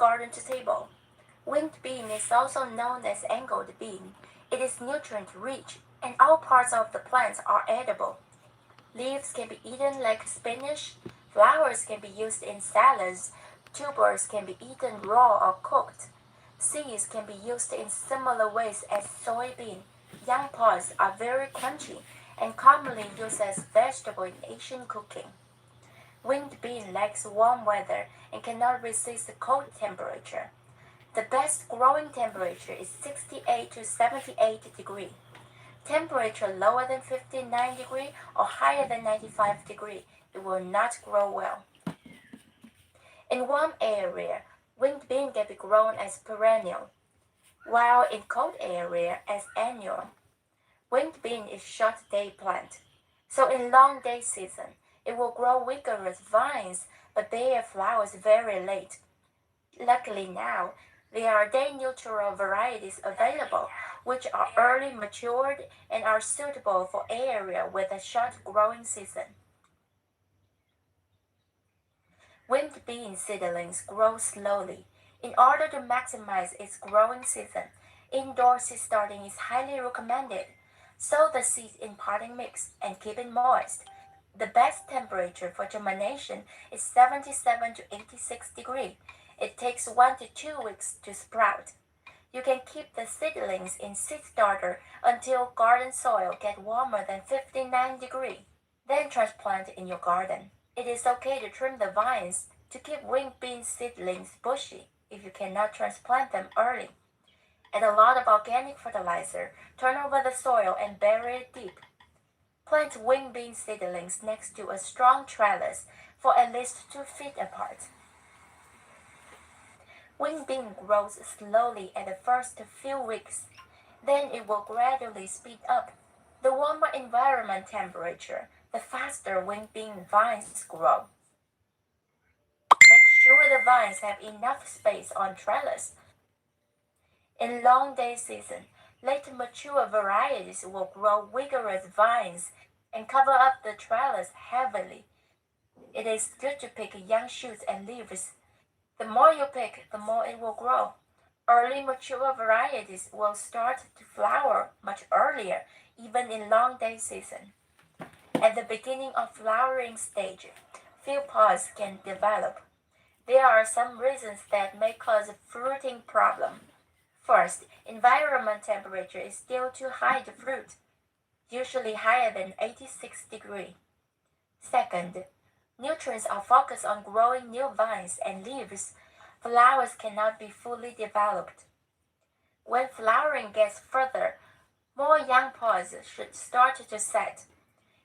garden to table. Winged bean is also known as angled bean. It is nutrient-rich, and all parts of the plant are edible. Leaves can be eaten like spinach, flowers can be used in salads, tubers can be eaten raw or cooked. Seeds can be used in similar ways as soybean. Young pods are very crunchy and commonly used as vegetable in Asian cooking. Winged bean likes warm weather and cannot resist the cold temperature. The best growing temperature is 68 to 78 degrees. Temperature lower than 59 degrees or higher than 95 degrees, it will not grow well. In warm area, winged bean can be grown as perennial, while in cold area as annual. Winged bean is short day plant, so in long day season, it will grow vigorous vines but bear flowers very late. Luckily now, there are day neutral varieties available, which are early matured and are suitable for area with a short growing season. Winged bean seedlings grow slowly. In order to maximize its growing season, indoor seed starting is highly recommended. Sow the seeds in potting mix and keep it moist. The best temperature for germination is 77 to 86 degrees. It takes 1 to 2 weeks to sprout. You can keep the seedlings in seed starter until garden soil gets warmer than 59 degrees. Then transplant in your garden. It is okay to trim the vines to keep winged bean seedlings bushy if you cannot transplant them early. Add a lot of organic fertilizer, turn over the soil and bury it deep. Plant winged bean seedlings next to a strong trellis for at least 2 feet apart. Winged bean grows slowly at the first few weeks, then it will gradually speed up. The warmer environment temperature, the faster winged bean vines grow. Make sure the vines have enough space on trellis. In long day season, late mature varieties will grow vigorous vines and cover up the trellis heavily. It is good to pick young shoots and leaves. The more you pick, the more it will grow. Early mature varieties will start to flower much earlier, even in long day season. At the beginning of flowering stage, few pods can develop. There are some reasons that may cause a fruiting problem. First, environment temperature is still too high to fruit, usually higher than 86 degrees. Second, nutrients are focused on growing new vines and leaves. Flowers cannot be fully developed. When flowering gets further, more young pods should start to set.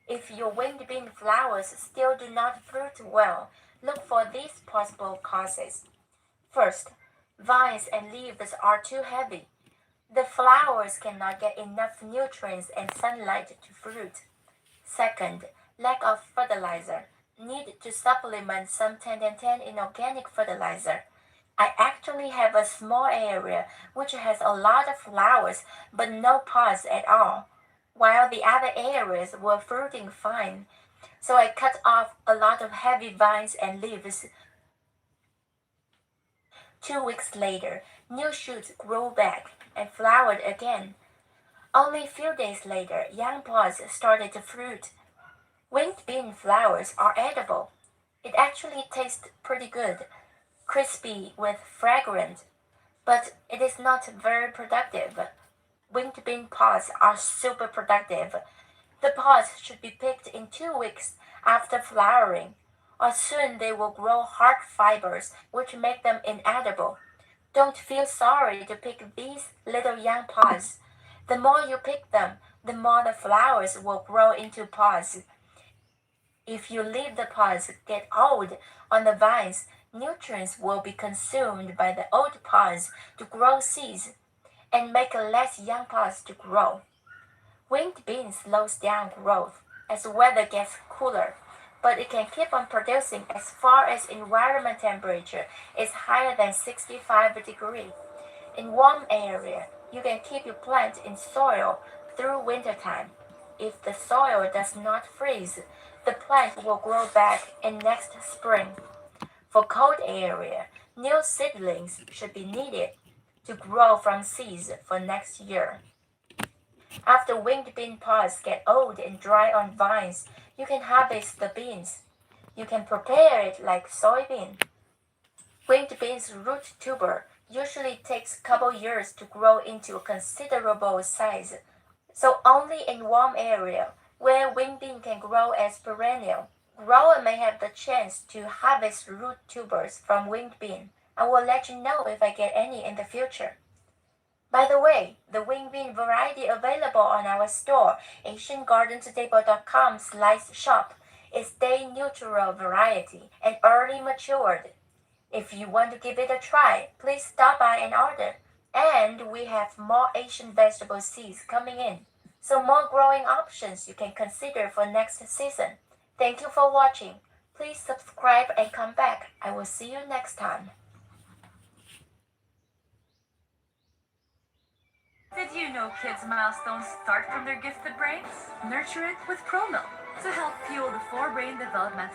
If your winged bean flowers still do not fruit well, look for these possible causes. First, vines and leaves are too heavy. The flowers cannot get enough nutrients and sunlight to fruit. Second, lack of fertilizer. Need to supplement some 10-10 in organic fertilizer. I actually have a small area which has a lot of flowers but no pods at all, while the other areas were fruiting fine. So I cut off a lot of heavy vines and leaves. 2 weeks later, new shoots grew back and flowered again. Only a few days later, young pods started to fruit. Winged bean flowers are edible. It actually tastes pretty good, crispy with fragrance, but it is not very productive. Winged bean pods are super productive. The pods should be picked in 2 weeks after flowering, or soon they will grow hard fibers which make them inedible. Don't feel sorry to pick these little young pods. The more you pick them, the more the flowers will grow into pods. If you leave the pods get old on the vines, nutrients will be consumed by the old pods to grow seeds and make less young pods to grow. Winged bean slows down growth as weather gets cooler, but it can keep on producing as far as environment temperature is higher than 65 degrees. In warm area, you can keep your plant in soil through wintertime. If the soil does not freeze, the plant will grow back in next spring. For cold area, New seedlings should be needed to grow from seeds for next year. After winged bean pods get old and dry on vines, you can harvest the beans. You can prepare it like soybean. Winged bean's root tuber usually takes a couple years to grow into a considerable size, so only in warm area where winged bean can grow as perennial. Grower may have the chance to harvest root tubers from winged bean. I will let you know if I get any in the future. By the way, the winged bean variety available on our store, AsianGardenToTable.com/shop, is day neutral variety and early matured. If you want to give it a try, please stop by and order. And we have more Asian vegetable seeds coming in, so more growing options you can consider for next season. Thank you for watching. Please subscribe and come back. I will see you next time. Did you know kids' milestones start from their gifted brains? Nurture it with ProMilk to help fuel the forebrain development.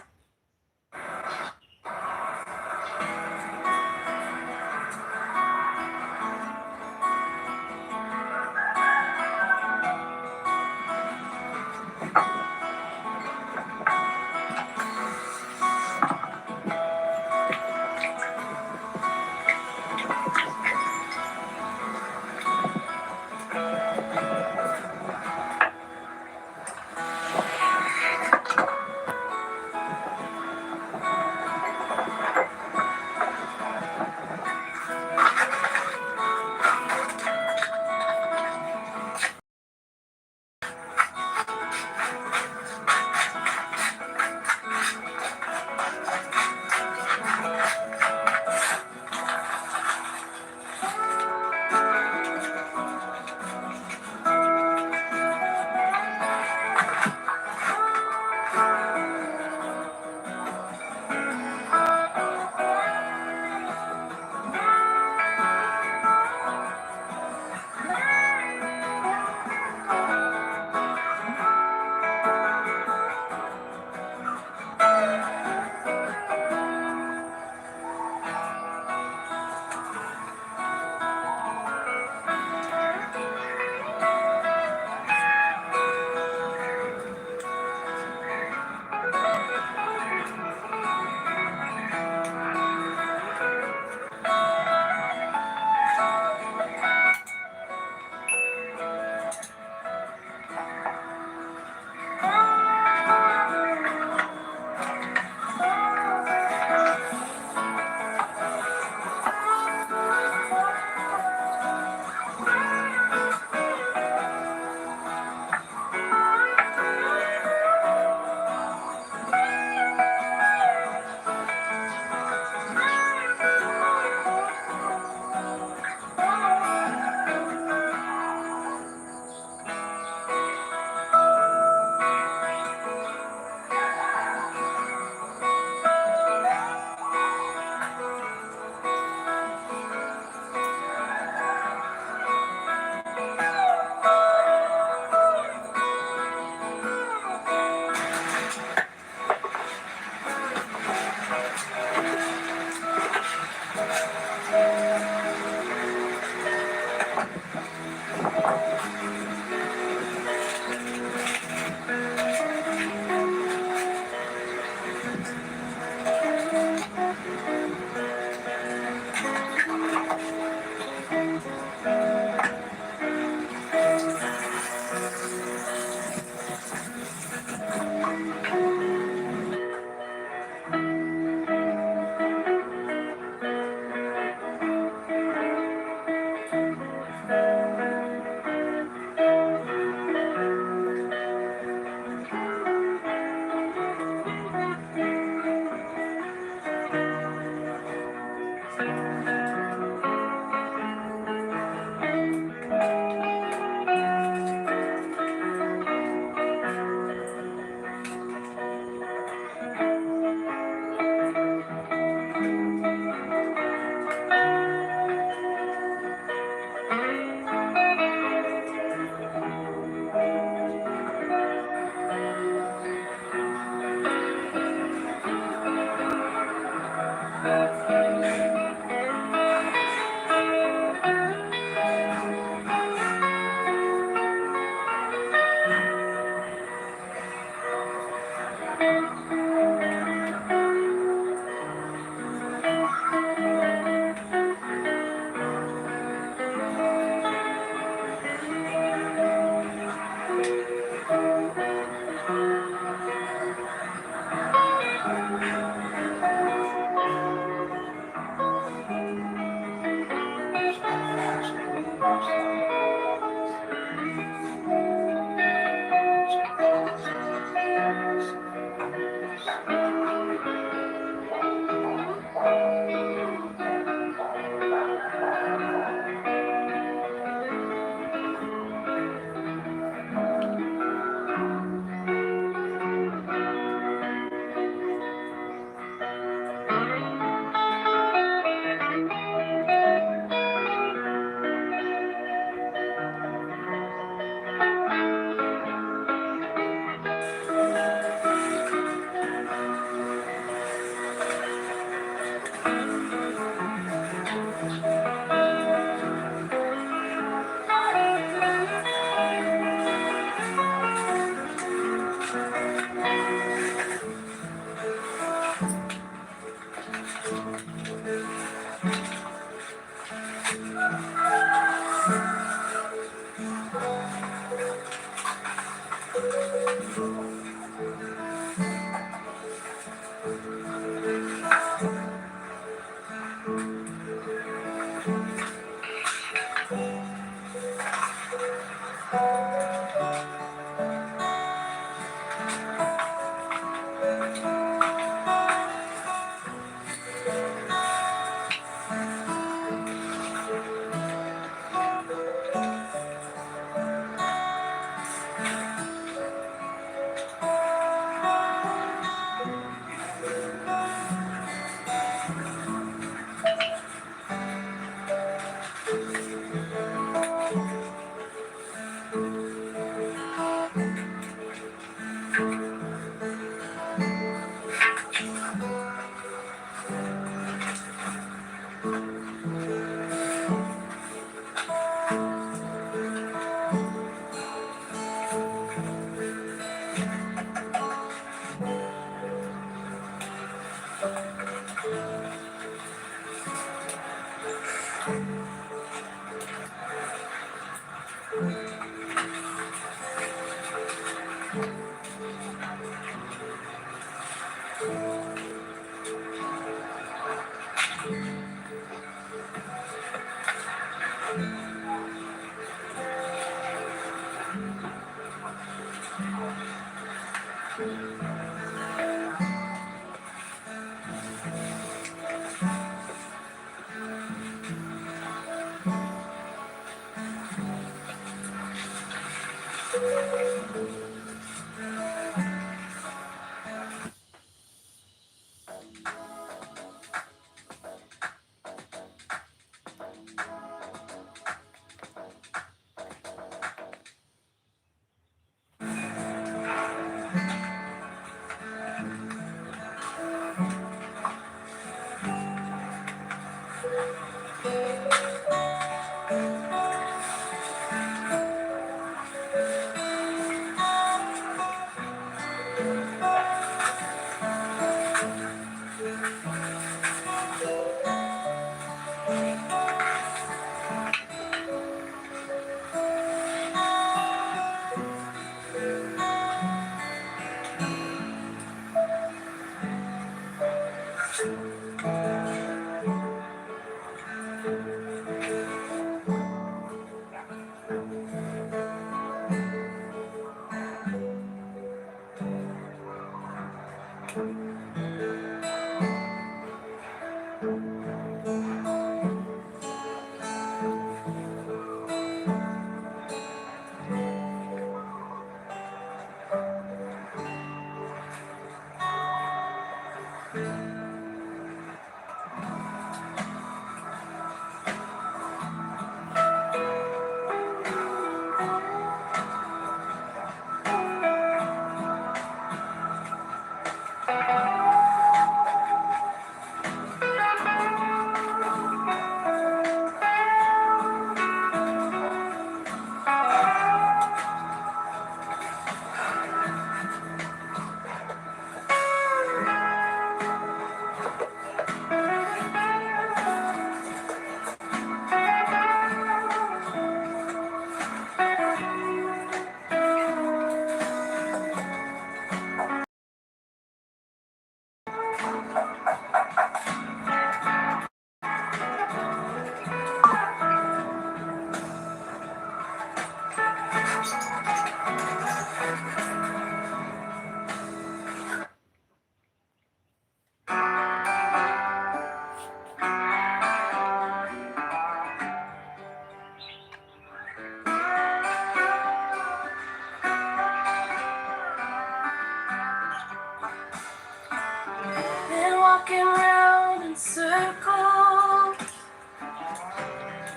Been walking round in circles,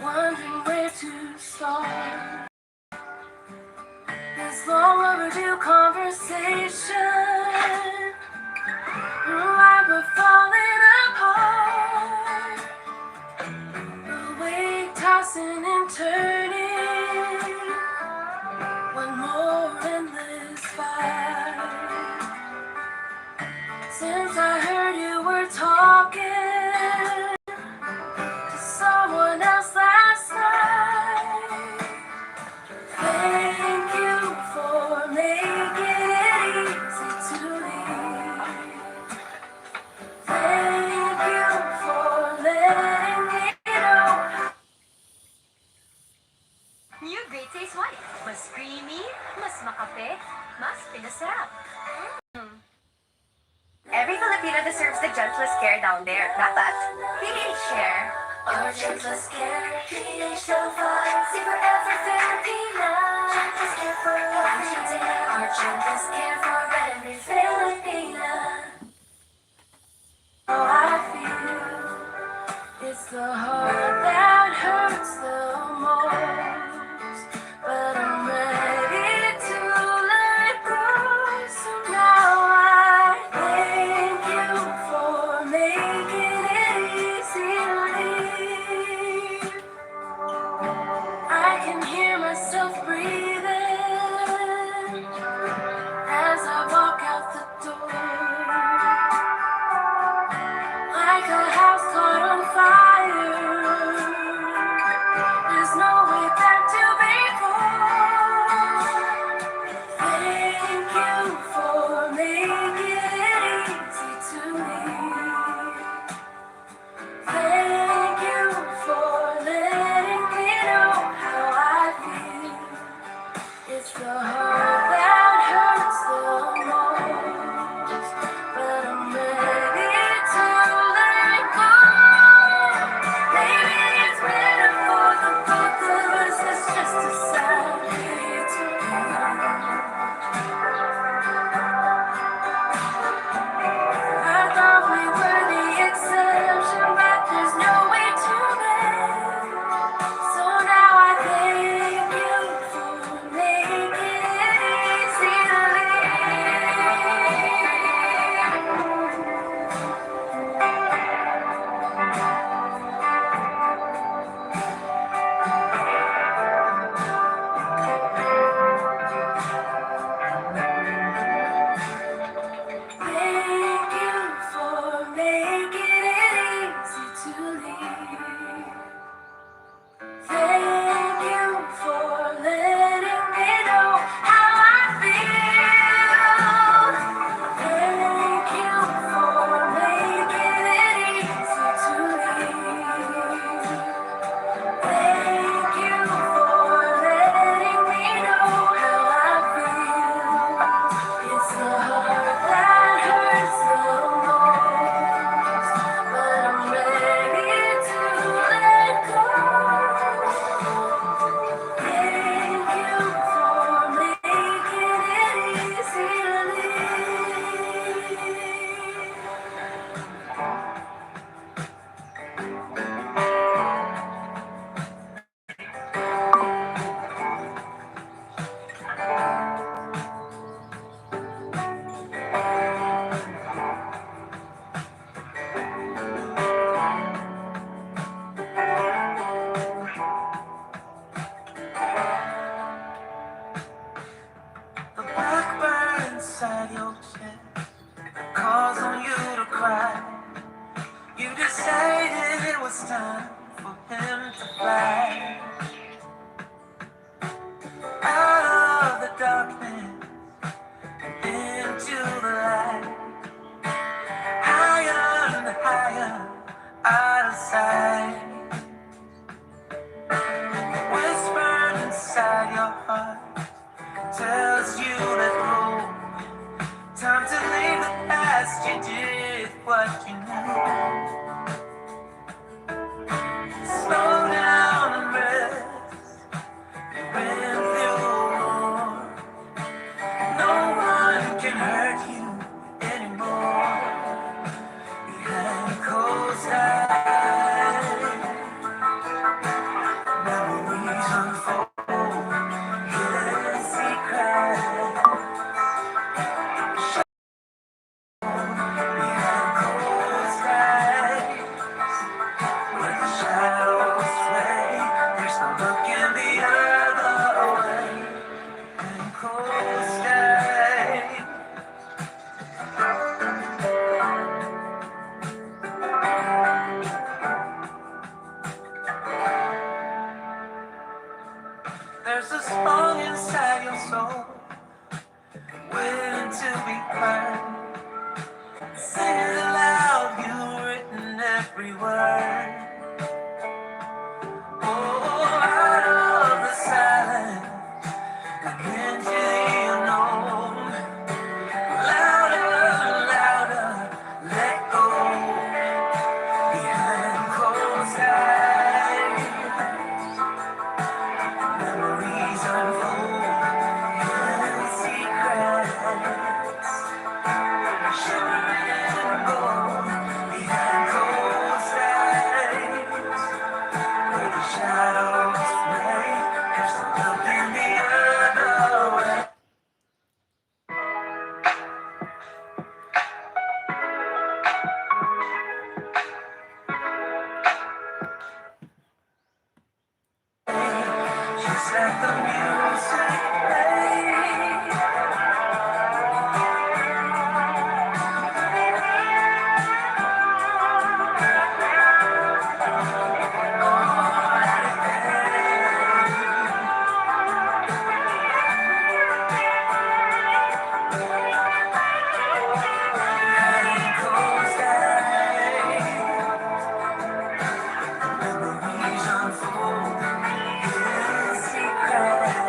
wondering where to start this long overdue conversation. Why we're falling apart, awake, tossing and turning, one more endless fight. Since I heard you were talking to someone else last night, thank you for making it easy to leave. Thank you for letting me know. New Great Taste White. Mas creamy, mas makape, mas pinasarap. Every Filipino deserves the gentlest care down there. Dapat, PH share. Our gentlest care, PH Delphi. See forever Filipina. Gentlest care for every day. Our gentlest care for every Filipina. How I feel, it's the heart that hurts the most, but I'm ready to let go. So now I thank you for making it easy to leave. time for him to fly out of the darkness into the light, higher and higher, out of sight. Whispered inside your heart tells you that time to leave the past. You did what you knew. Slow down and rest. You've been through. No one can hurt you anymore. Behind closed eyes, memories unfold. Hidden secrets. Behind closed eyes, where the shadows play, there's no looking the other way. Behind closed eyes. There's a song inside your soul, waiting to be heard. Sing it aloud, you've written every word. Oh, out of the silence, and into the unknown. Louder, louder, let go. Behind closed eyes, memories unfold. Hidden secrets, shimmering in gold. Behind closed eyes, where the shadows play, there's no looking the other way. Just let the music play. Behind closed eyes, memories unfold. Hidden secrets.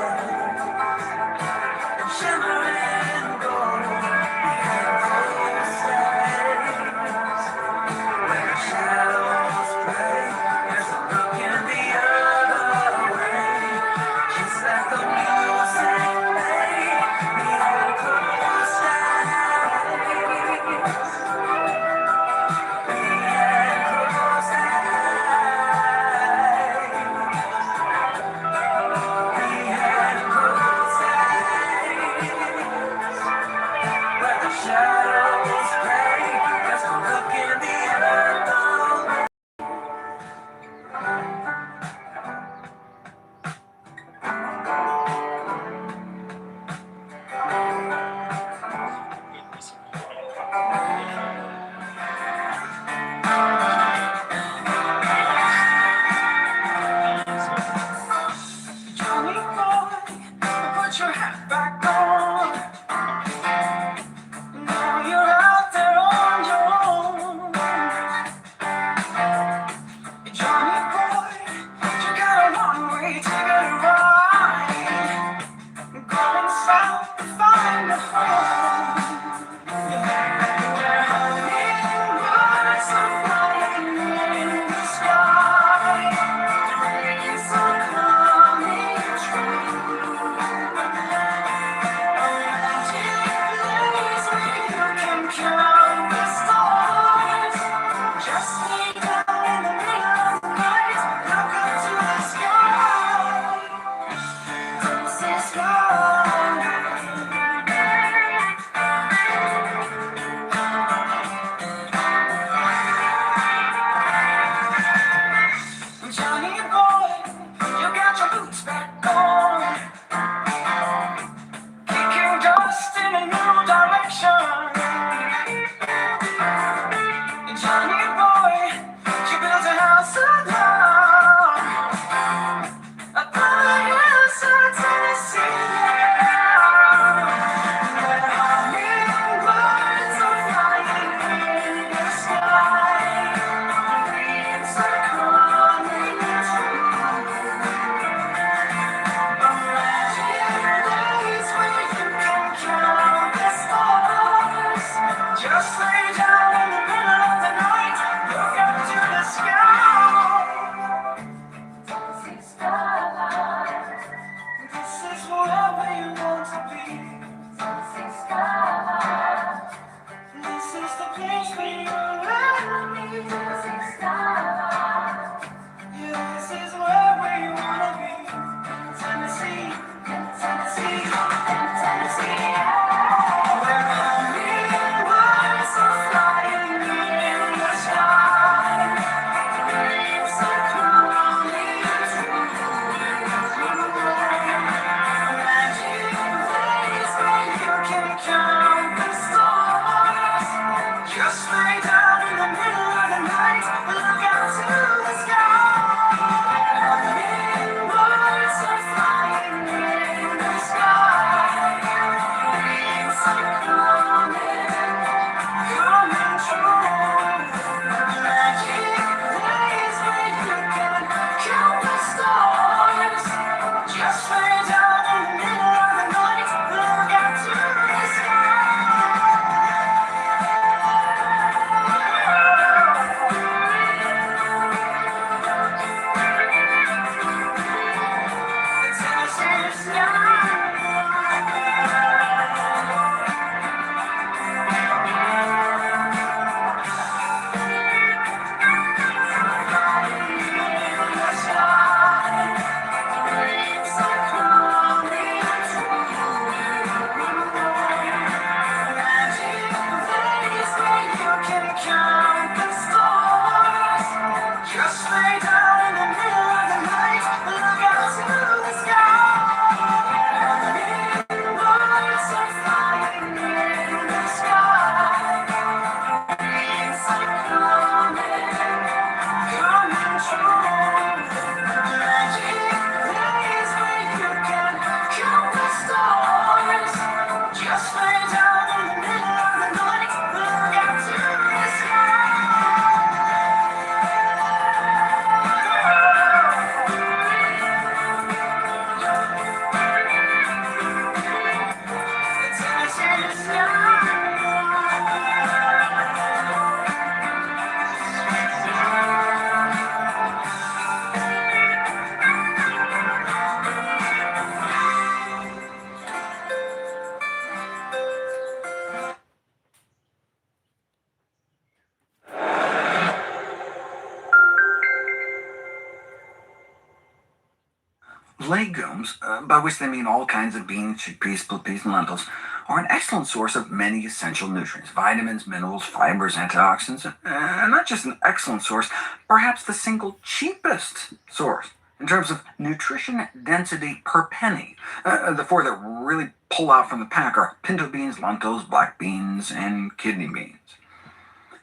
Legumes, by which they mean all kinds of beans, chickpeas, split peas, and lentils, are an excellent source of many essential nutrients, vitamins, minerals, fibers, antioxidants, and not just an excellent source, perhaps the single cheapest source in terms of nutrition density per penny. The four that really pull out from the pack are pinto beans, lentils, black beans, and kidney beans.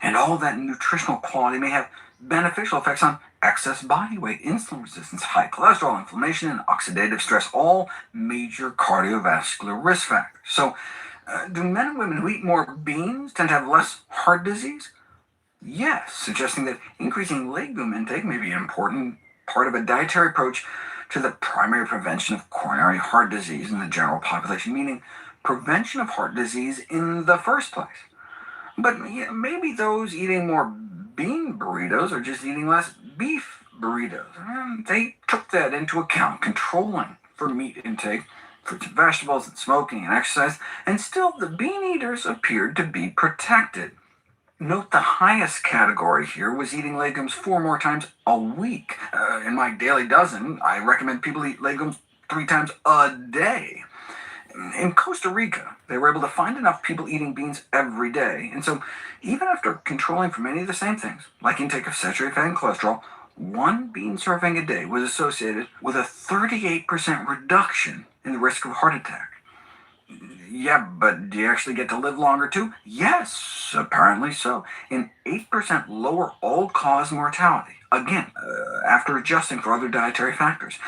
And all that nutritional quality may have beneficial effects on excess body weight, insulin resistance, high cholesterol, inflammation, and oxidative stress, all major cardiovascular risk factors. So, do men and women who eat more beans tend to have less heart disease? Yes, suggesting that increasing legume intake may be an important part of a dietary approach to the primary prevention of coronary heart disease in the general population, meaning prevention of heart disease in the first place. But maybe those eating more bean burritos are just eating less beef burritos. They took that into account, controlling for meat intake, fruits and vegetables, and smoking and exercise, and still the bean eaters appeared to be protected. Note the highest category here was eating legumes 4 more times a week. In my daily dozen, I recommend people eat legumes 3 times a day. In Costa Rica, they were able to find enough people eating beans every day, and so even after controlling for many of the same things, like intake of saturated fat and cholesterol, 1 bean serving a day was associated with a 38% reduction in the risk of heart attack. Yeah, but do you actually get to live longer too? Yes, apparently so. And 8% lower all-cause mortality. Again, after adjusting for other dietary factors.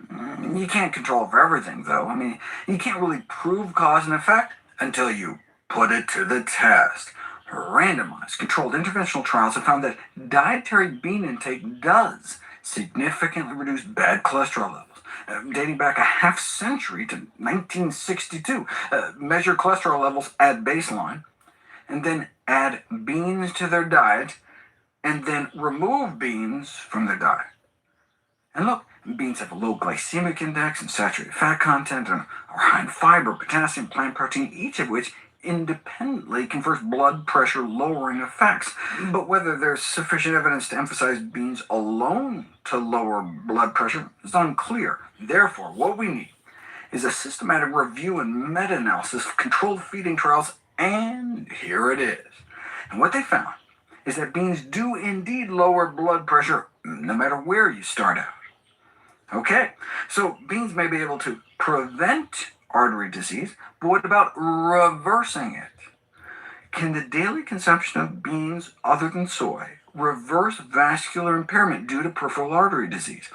You can't control for everything, though. I mean, you can't really prove cause and effect until you put it to the test. Randomized, controlled interventional trials have found that dietary bean intake does significantly reduce bad cholesterol levels. Dating back a half century to 1962, measure cholesterol levels at baseline, and then add beans to their diet, and then remove beans from their diet. And look, beans have a low glycemic index and saturated fat content, and are high in fiber, potassium, plant protein, each of which independently confers blood pressure lowering effects. But whether there's sufficient evidence to emphasize beans alone to lower blood pressure is unclear. Therefore, what we need is a systematic review and meta-analysis of controlled feeding trials, and here it is. And what they found is that beans do indeed lower blood pressure no matter where you start out. Okay, so beans may be able to prevent artery disease, but what about reversing it? Can the daily consumption of beans other than soy reverse vascular impairment due to peripheral artery disease?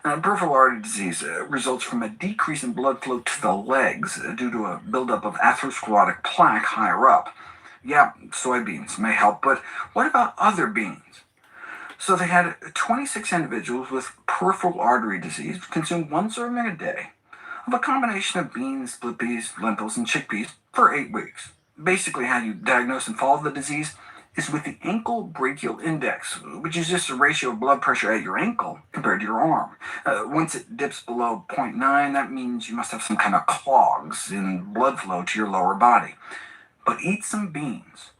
Peripheral artery disease results from a decrease in blood flow to the legs due to a buildup of atherosclerotic plaque higher up. Yeah, soybeans may help, but what about other beans? So they had 26 individuals with peripheral artery disease consume 1 serving a day of a combination of beans, split peas, lentils, and chickpeas for 8 weeks. Basically, how you diagnose and follow the disease is with the ankle brachial index, which is just a ratio of blood pressure at your ankle compared to your arm. Once it dips below 0.9, that means you must have some kind of clogs in blood flow to your lower body. But eat some beans,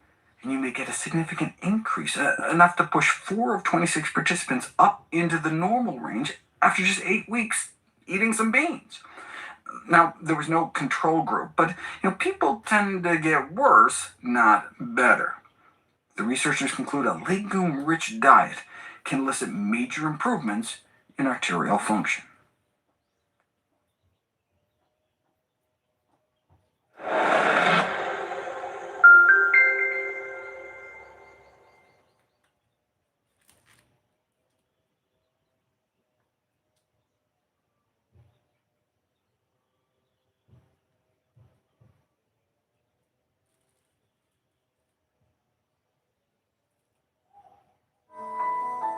and you may get a significant increase, enough to push 4 of 26 participants up into the normal range after just 8 weeks eating some beans. Now, there was no control group, but people tend to get worse, not better. The researchers conclude a legume-rich diet can elicit major improvements in arterial function.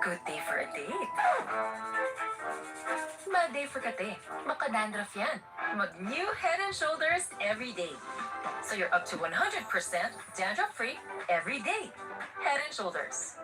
Good day for a date. Bad day for kate. Baka dandruff yan. Mag-new Head and Shoulders every day. So you're up to 100% dandruff-free every day. Head and Shoulders.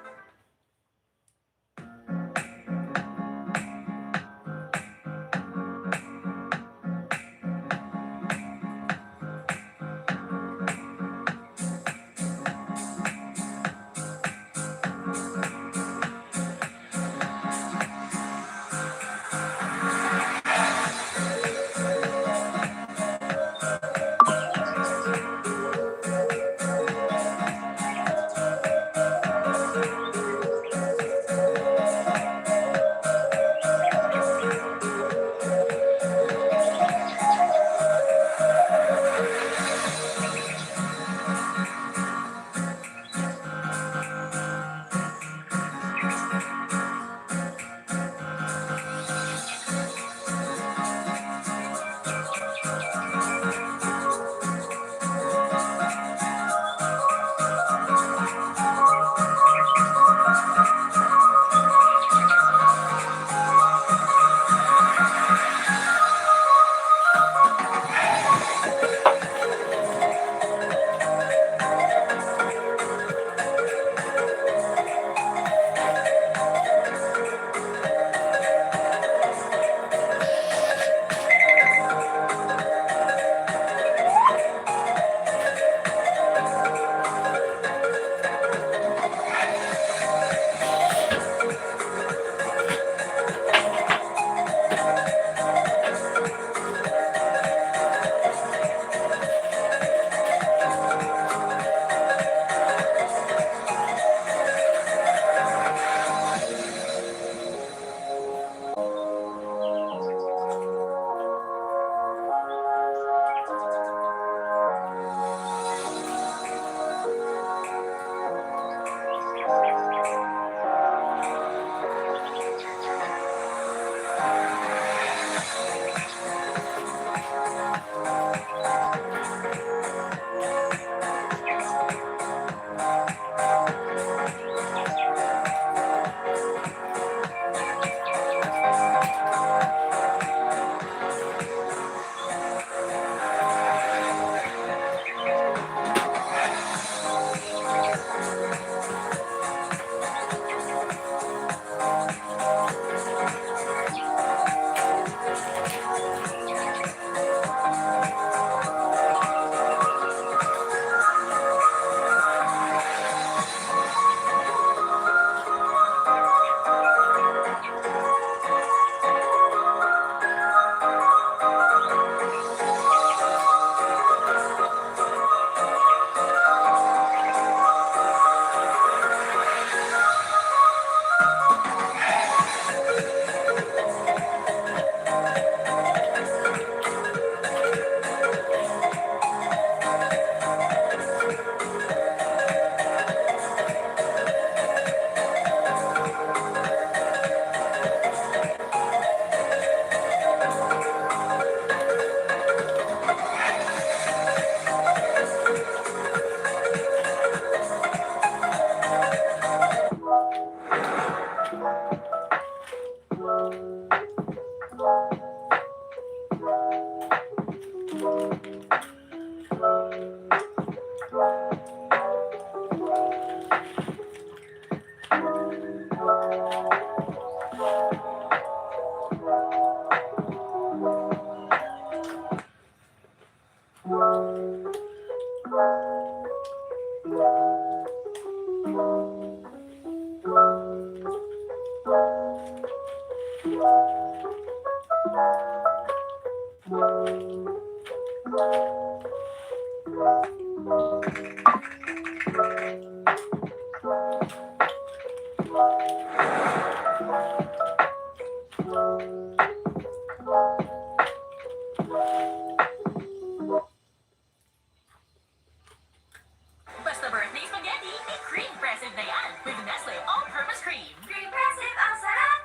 Basta birthday spaghetti, may cream impressive na yan with Nestle All-Purpose Cream. Impressive, ang sarap!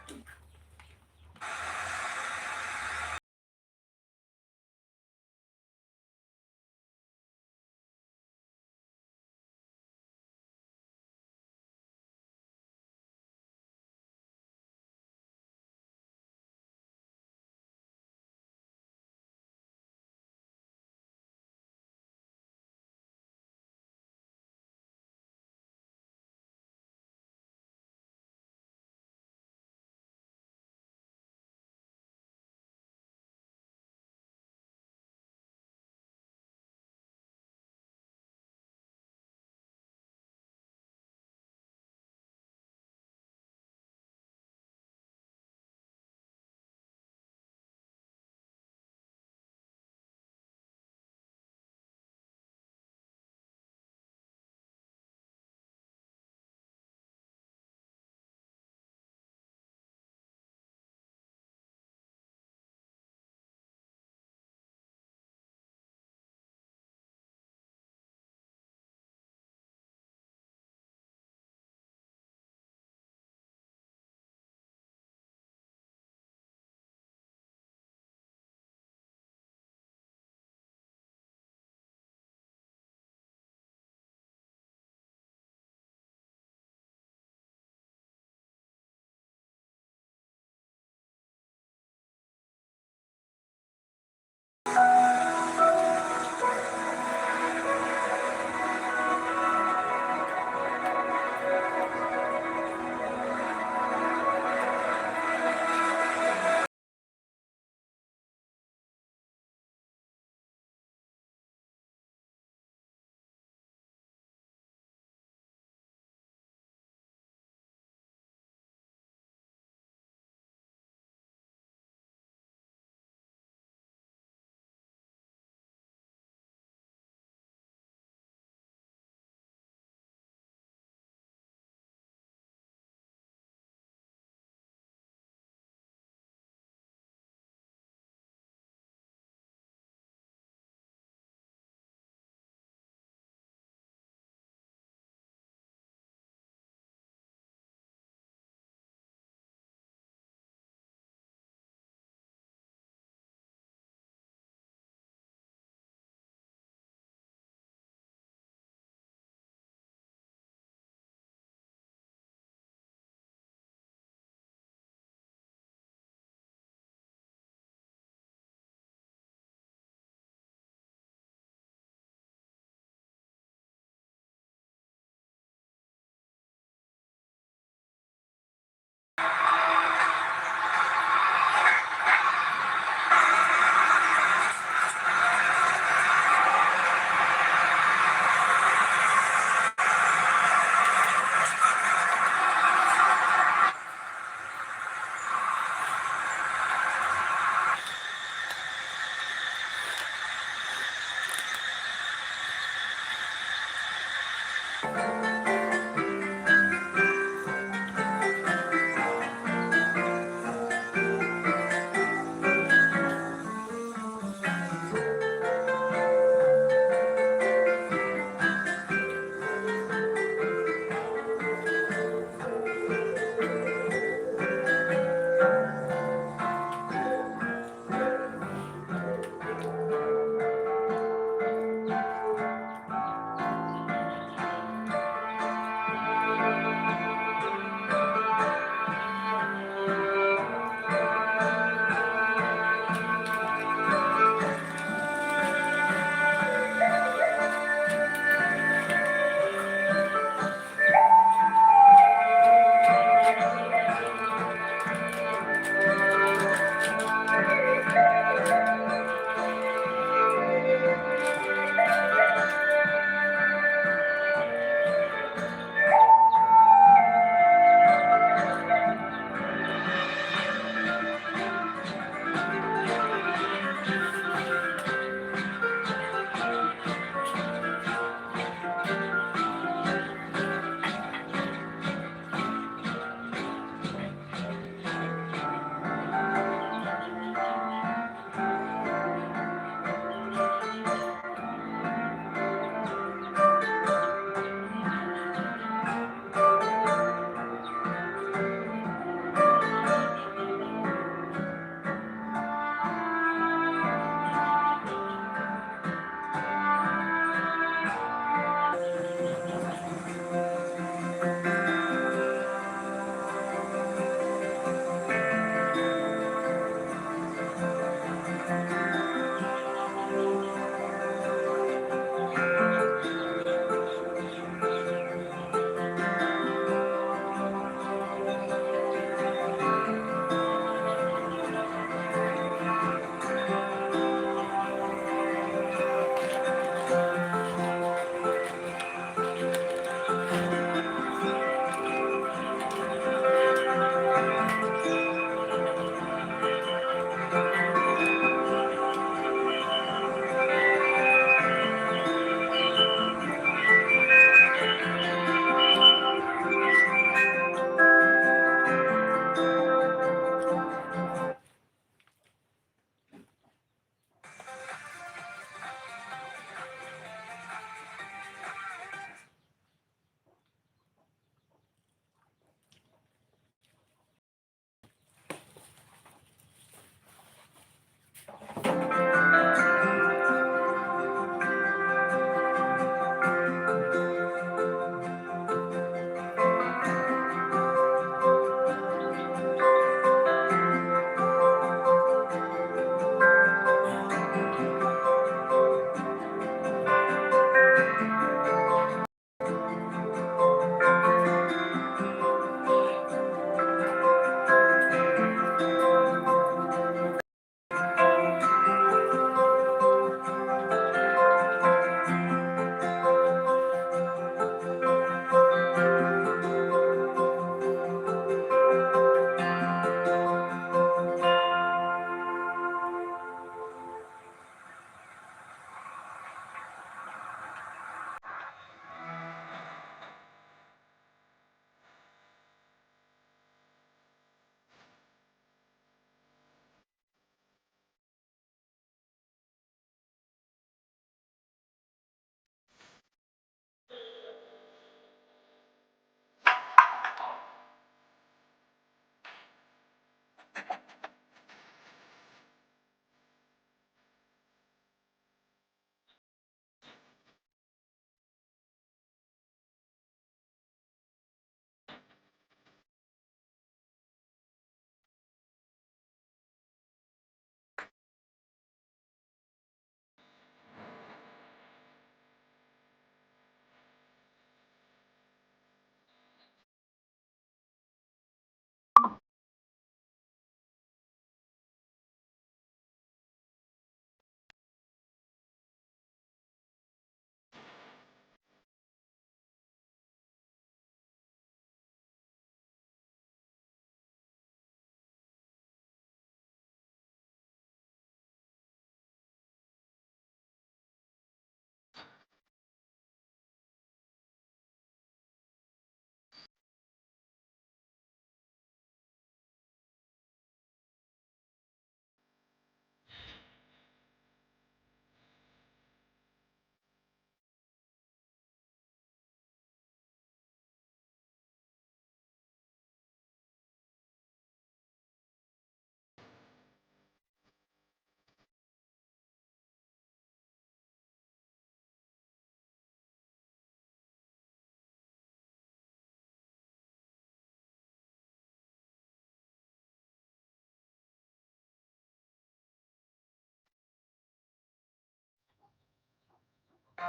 To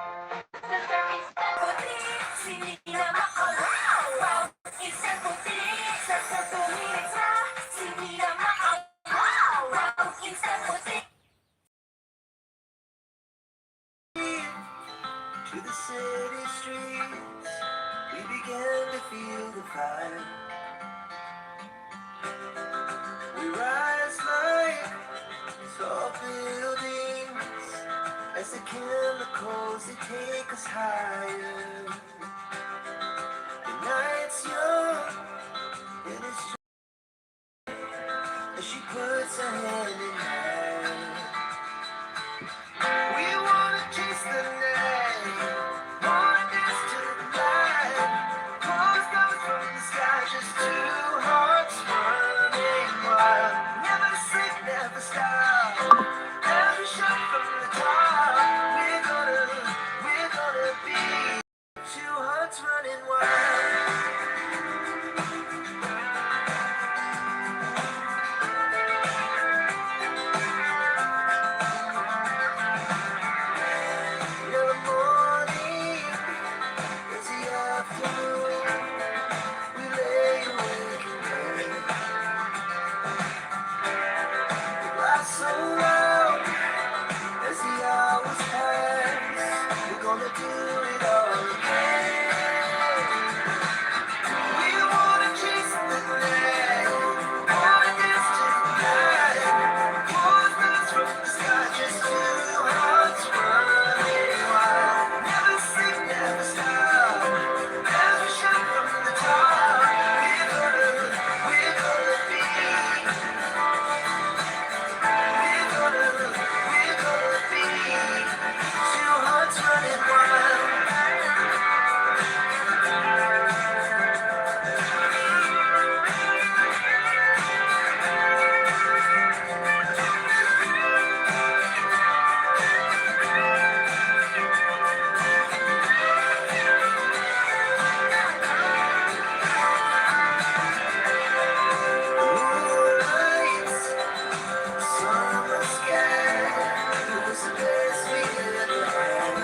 the city streets, we began to feel the fire. We rise like tall buildings as the chemicals they take us higher. The night's young and it's as she puts her hand in mine. We wanna chase the night, wanna dance to the light. Pulls down from the sky, just two hearts running wild. Never sleep, never stop. Every shot from the top. We're gonna be two hearts running wild. In the morning, it's the afternoon. We lay awake and pray. The glass so loud as the hours pass. We're gonna do it all again. We wanna chase the night, wanna dance to the light. Pull stars from the sky, just two hearts running wild. Never sleep, never stop. Every shot from the top. We're gonna be. We're gonna be two hearts running wild. Moonlights, summer sky, it was the best we ever had.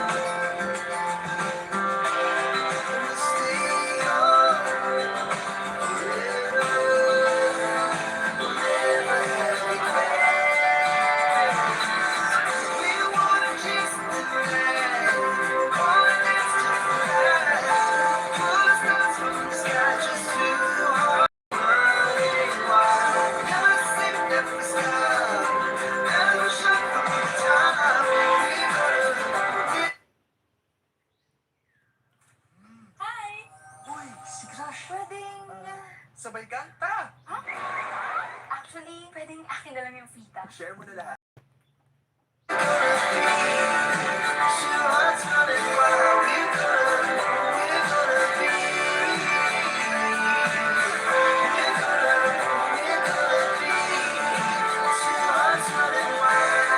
We'll stay on forever, we'll never have regret. We wanna chase the night, wanna dance to the light. Pull the stars from the sky, just two hearts running wild. Never sleep, never stop. Never shut from the top. Hi! Uy, si Crush. Pwedeng... Sabay ka? Tara! Actually, pwedeng akin na lang yung fita. Share mo na lahat. Two hearts running wild. We're gonna be. We're gonna be. Two hearts running wild.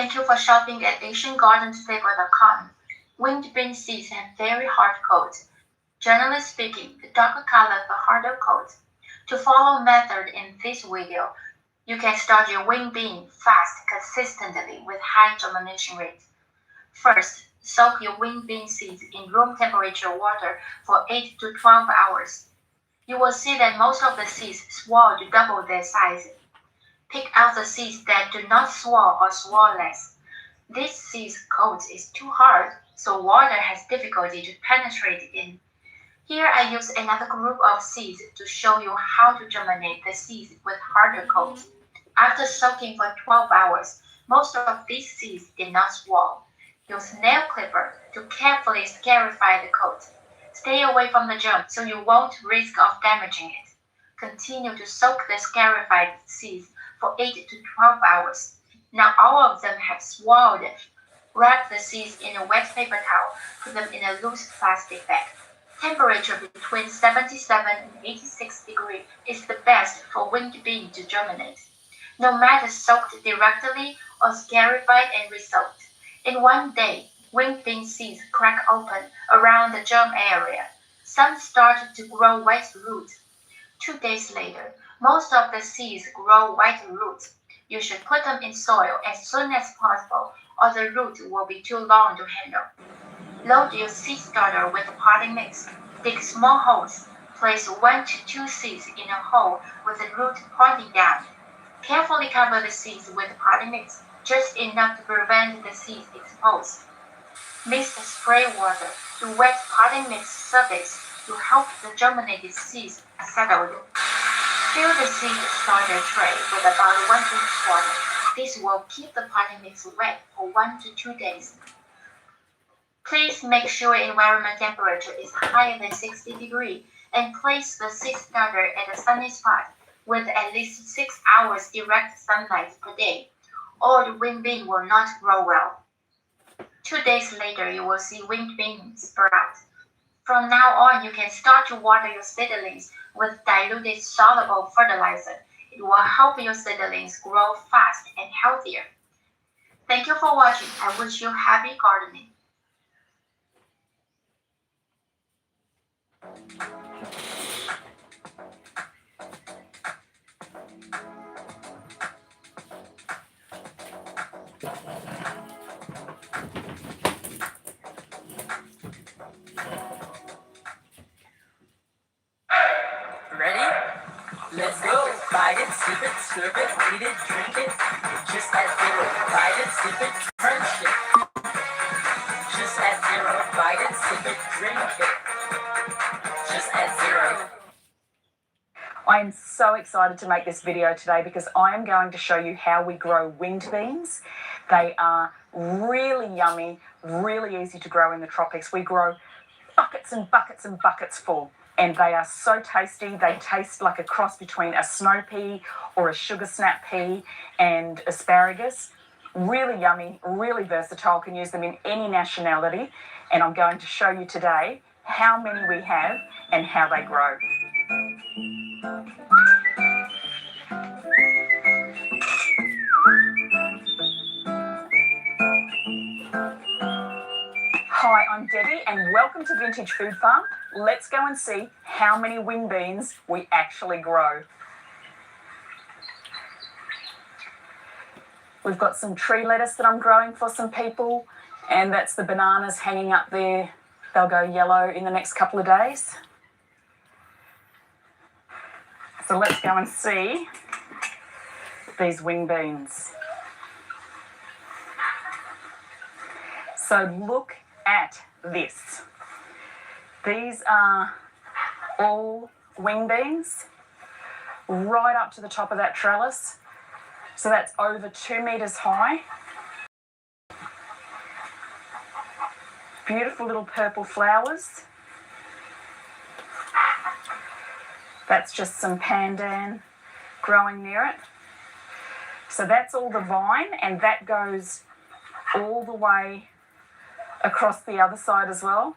Thank you for shopping at AsianGardenStable.com. Winged bean seeds have very hard coats. Generally speaking, the darker color the harder coat. To follow method in this video, you can start your wing bean fast consistently with high germination rate. First, soak your wing bean seeds in room temperature water for 8 to 12 hours. You will see that most of the seeds swell to double their size. Pick out the seeds that do not swell or swell less. This seed's coat is too hard, so water has difficulty to penetrate in. Here I use another group of seeds to show you how to germinate the seeds with harder coats. After soaking for 12 hours, most of these seeds did not swell. Use nail clipper to carefully scarify the coat. Stay away from the germ so you won't risk of damaging it. Continue to soak the scarified seeds for 8 to 12 hours. Now all of them have swelled. Wrap the seeds in a wet paper towel. Put them in a loose plastic bag. Temperature between 77 and 86 degrees is the best for winged bean to germinate. No matter soaked directly or scarified and resoaked. In one day, winged bean seeds crack open around the germ area. Some start to grow white roots. 2 days later, most of the seeds grow white roots. You should put them in soil as soon as possible, or the root will be too long to handle. Load your seed starter with potting mix. Dig small holes. Place 1 to 2 seeds in a hole with the root pointing down. Carefully cover the seeds with potting mix, just enough to prevent the seeds exposed. Mix the spray water to wet potting mix surface to help the germinated seeds settle. Fill the seed starter tray with about 1 inch water. This will keep the potting mix wet for 1 to 2 days. Please make sure environment temperature is higher than 60 degrees and place the seed starter at a sunny spot with at least 6 hours direct sunlight per day, or the winged bean will not grow well. 2 days later, you will see winged bean sprout. From now on, you can start to water your seedlings with diluted soluble fertilizer. It will help your seedlings grow fast and healthier. Thank you for watching. I wish you happy gardening. Ready? Let's go. Bite it, sip it, serve it, eat it, drink it. Just at zero. Bite it, sip it, crunch it. Just at zero. Bite it, sip it, drink it. Just at zero. I am so excited to make this video today because I am going to show you how we grow winged beans. They are really yummy, really easy to grow in the tropics. We grow buckets and buckets and buckets full, and they are so tasty. They taste like a cross between a snow pea or a sugar snap pea and asparagus. Really yummy, really versatile, can use them in any nationality, and I'm going to show you today how many we have and how they grow. Hi, I'm Debbie and welcome to Vintage Food Farm. Let's go and see how many wing beans we actually grow. We've got some tree lettuce that I'm growing for some people, and that's the bananas hanging up there. They'll go yellow in the next couple of days. So let's go and see these wing beans. So look at this. These are all wing beans right up to the top of that trellis. So that's over 2 meters high. Beautiful little purple flowers. That's just some pandan growing near it. So that's all the vine, and that goes all the way across the other side as well.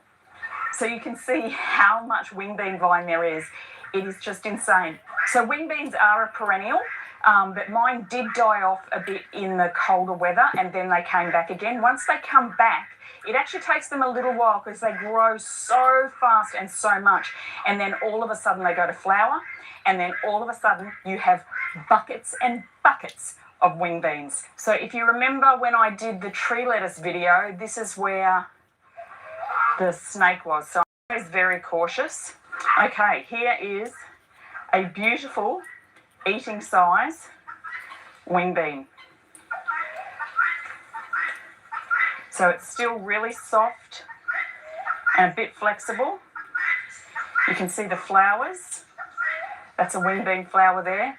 So you can see how much wing bean vine there is. It is just insane. So wing beans are a perennial, but mine did die off a bit in the colder weather, and then they came back again. Once they come back, it actually takes them a little while because they grow so fast and so much, and then all of a sudden they go to flower, and then all of a sudden you have buckets and buckets of wing beans. So if you remember when I did the tree lettuce video, this is where the snake was. So I was very cautious. Okay, here is a beautiful eating size wing bean. So it's still really soft and a bit flexible. You can see the flowers. That's a wing bean flower there.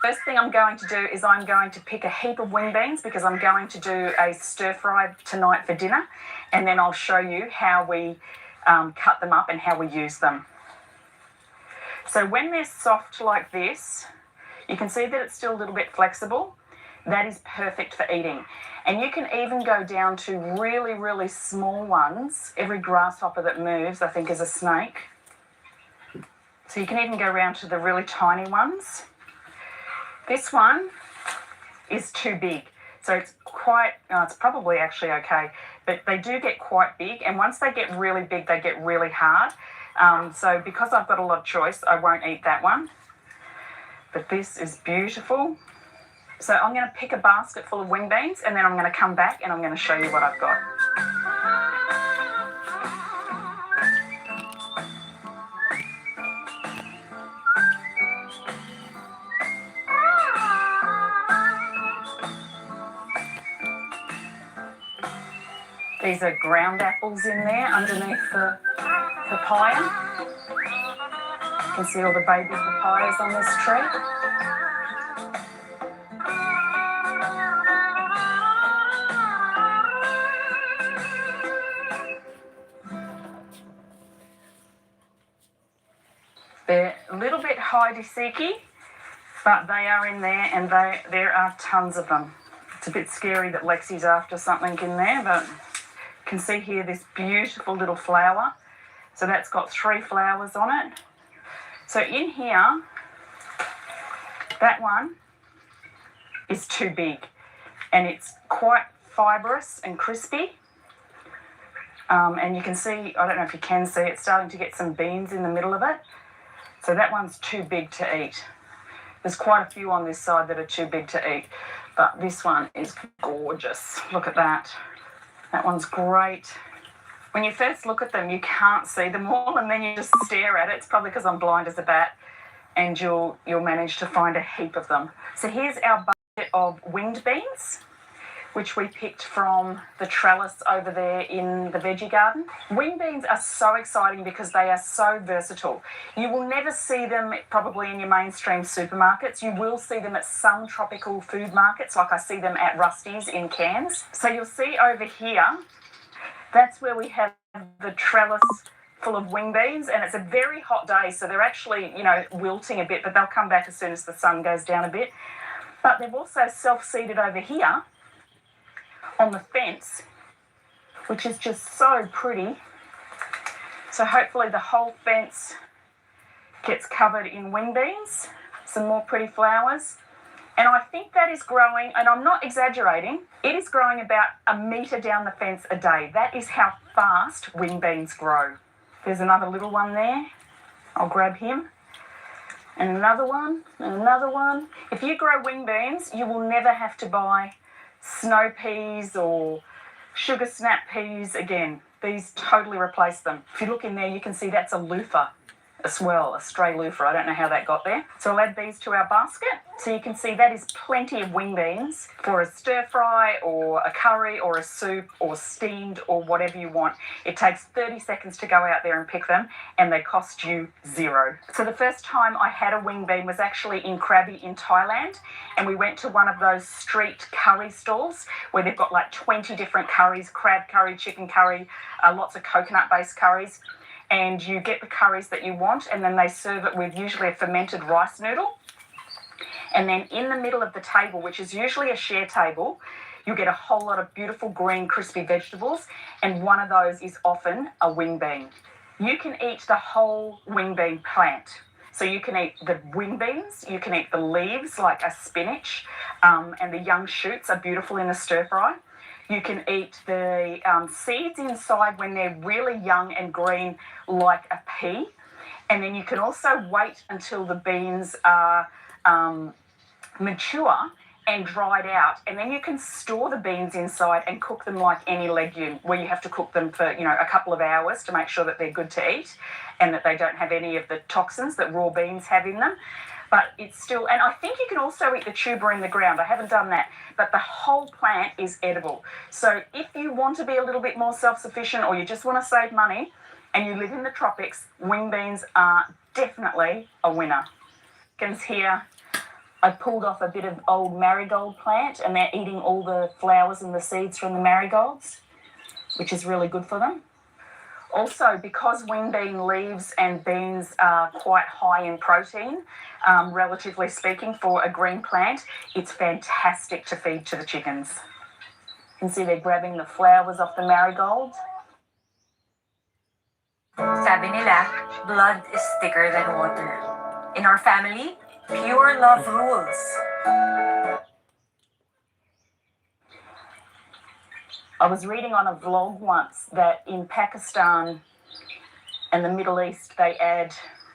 First thing I'm going to do is I'm going to pick a heap of wing beans because I'm going to do a stir fry tonight for dinner, and then I'll show you how we cut them up and how we use them. So when they're soft like this, you can see that it's still a little bit flexible. That is perfect for eating. And you can even go down to really, really small ones. Every grasshopper that moves, I think, is a snake. So you can even go around to the really tiny ones. This one is too big. So it's quite, it's probably actually okay, but they do get quite big. And once they get really big, they get really hard. So because I've got a lot of choice, I won't eat that one. But this is beautiful. So I'm going to pick a basket full of wing beans, and then I'm going to come back and I'm going to show you what I've got. These are ground apples in there underneath the papaya. You can see all the baby papayas on this tree. They're a little bit hide-and-seeky, but they are in there, and there are tons of them. It's a bit scary that Lexi's after something in there, but you can see here this beautiful little flower. So that's got 3 flowers on it. So in here, that one is too big, and it's quite fibrous and crispy. And you can see, I don't know if you can see, it's starting to get some beans in the middle of it. So that one's too big to eat. There's quite a few on this side that are too big to eat, but this one is gorgeous. Look at that. That one's great. When you first look at them, you can't see them all, and then you just stare at it. It's probably because I'm blind as a bat, and you'll manage to find a heap of them. So here's our bucket of winged beans, which we picked from the trellis over there in the veggie garden. Wing beans are so exciting because they are so versatile. You will never see them probably in your mainstream supermarkets. You will see them at some tropical food markets, like I see them at Rusty's in cans. So you'll see over here, that's where we have the trellis full of wing beans, and it's a very hot day, so they're actually, wilting a bit, but they'll come back as soon as the sun goes down a bit. But they've also self-seeded over here on the fence, which is just so pretty. So hopefully the whole fence gets covered in wing beans, some more pretty flowers. And I think that is growing, and I'm not exaggerating, it is growing about 1 metre down the fence a day. That is how fast wing beans grow. There's another little one there. I'll grab him. And another one, and another one. If you grow wing beans, you will never have to buy snow peas or sugar snap peas again. These totally replace them. If you look in there, you can see that's a loofah as well, a stray loofah. I don't know how that got there. So I'll add these to our basket. So you can see that is plenty of wing beans for a stir fry or a curry or a soup or steamed or whatever you want. It takes 30 seconds to go out there and pick them, and they cost you 0. So the first time I had a wing bean was actually in Krabi in Thailand, and we went to one of those street curry stalls where they've got like 20 different curries, crab curry, chicken curry, lots of coconut-based curries. And you get the curries that you want, and then they serve it with usually a fermented rice noodle. And then in the middle of the table, which is usually a share table, you get a whole lot of beautiful green crispy vegetables, and one of those is often a wing bean. You can eat the whole wing bean plant. So you can eat the wing beans, you can eat the leaves like a spinach, and the young shoots are beautiful in a stir fry. You can eat the seeds inside when they're really young and green like a pea. And then you can also wait until the beans are mature and dried out, and then you can store the beans inside and cook them like any legume, where you have to cook them for a couple of hours to make sure that they're good to eat and that they don't have any of the toxins that raw beans have in them. But it's still, and I think you can also eat the tuber in the ground. I haven't done that, but the whole plant is edible. So if you want to be a little bit more self-sufficient, or you just want to save money and you live in the tropics, wing beans are definitely a winner. Here I pulled off a bit of old marigold plant, and they're eating all the flowers and the seeds from the marigolds, which is really good for them. Also, because wing bean leaves and beans are quite high in protein, relatively speaking, for a green plant, it's fantastic to feed to the chickens. You can see they're grabbing the flowers off the marigolds. Sabi nila, blood is thicker than water. In our family, pure love rules. I was reading on a vlog once that in Pakistan and the Middle East, they add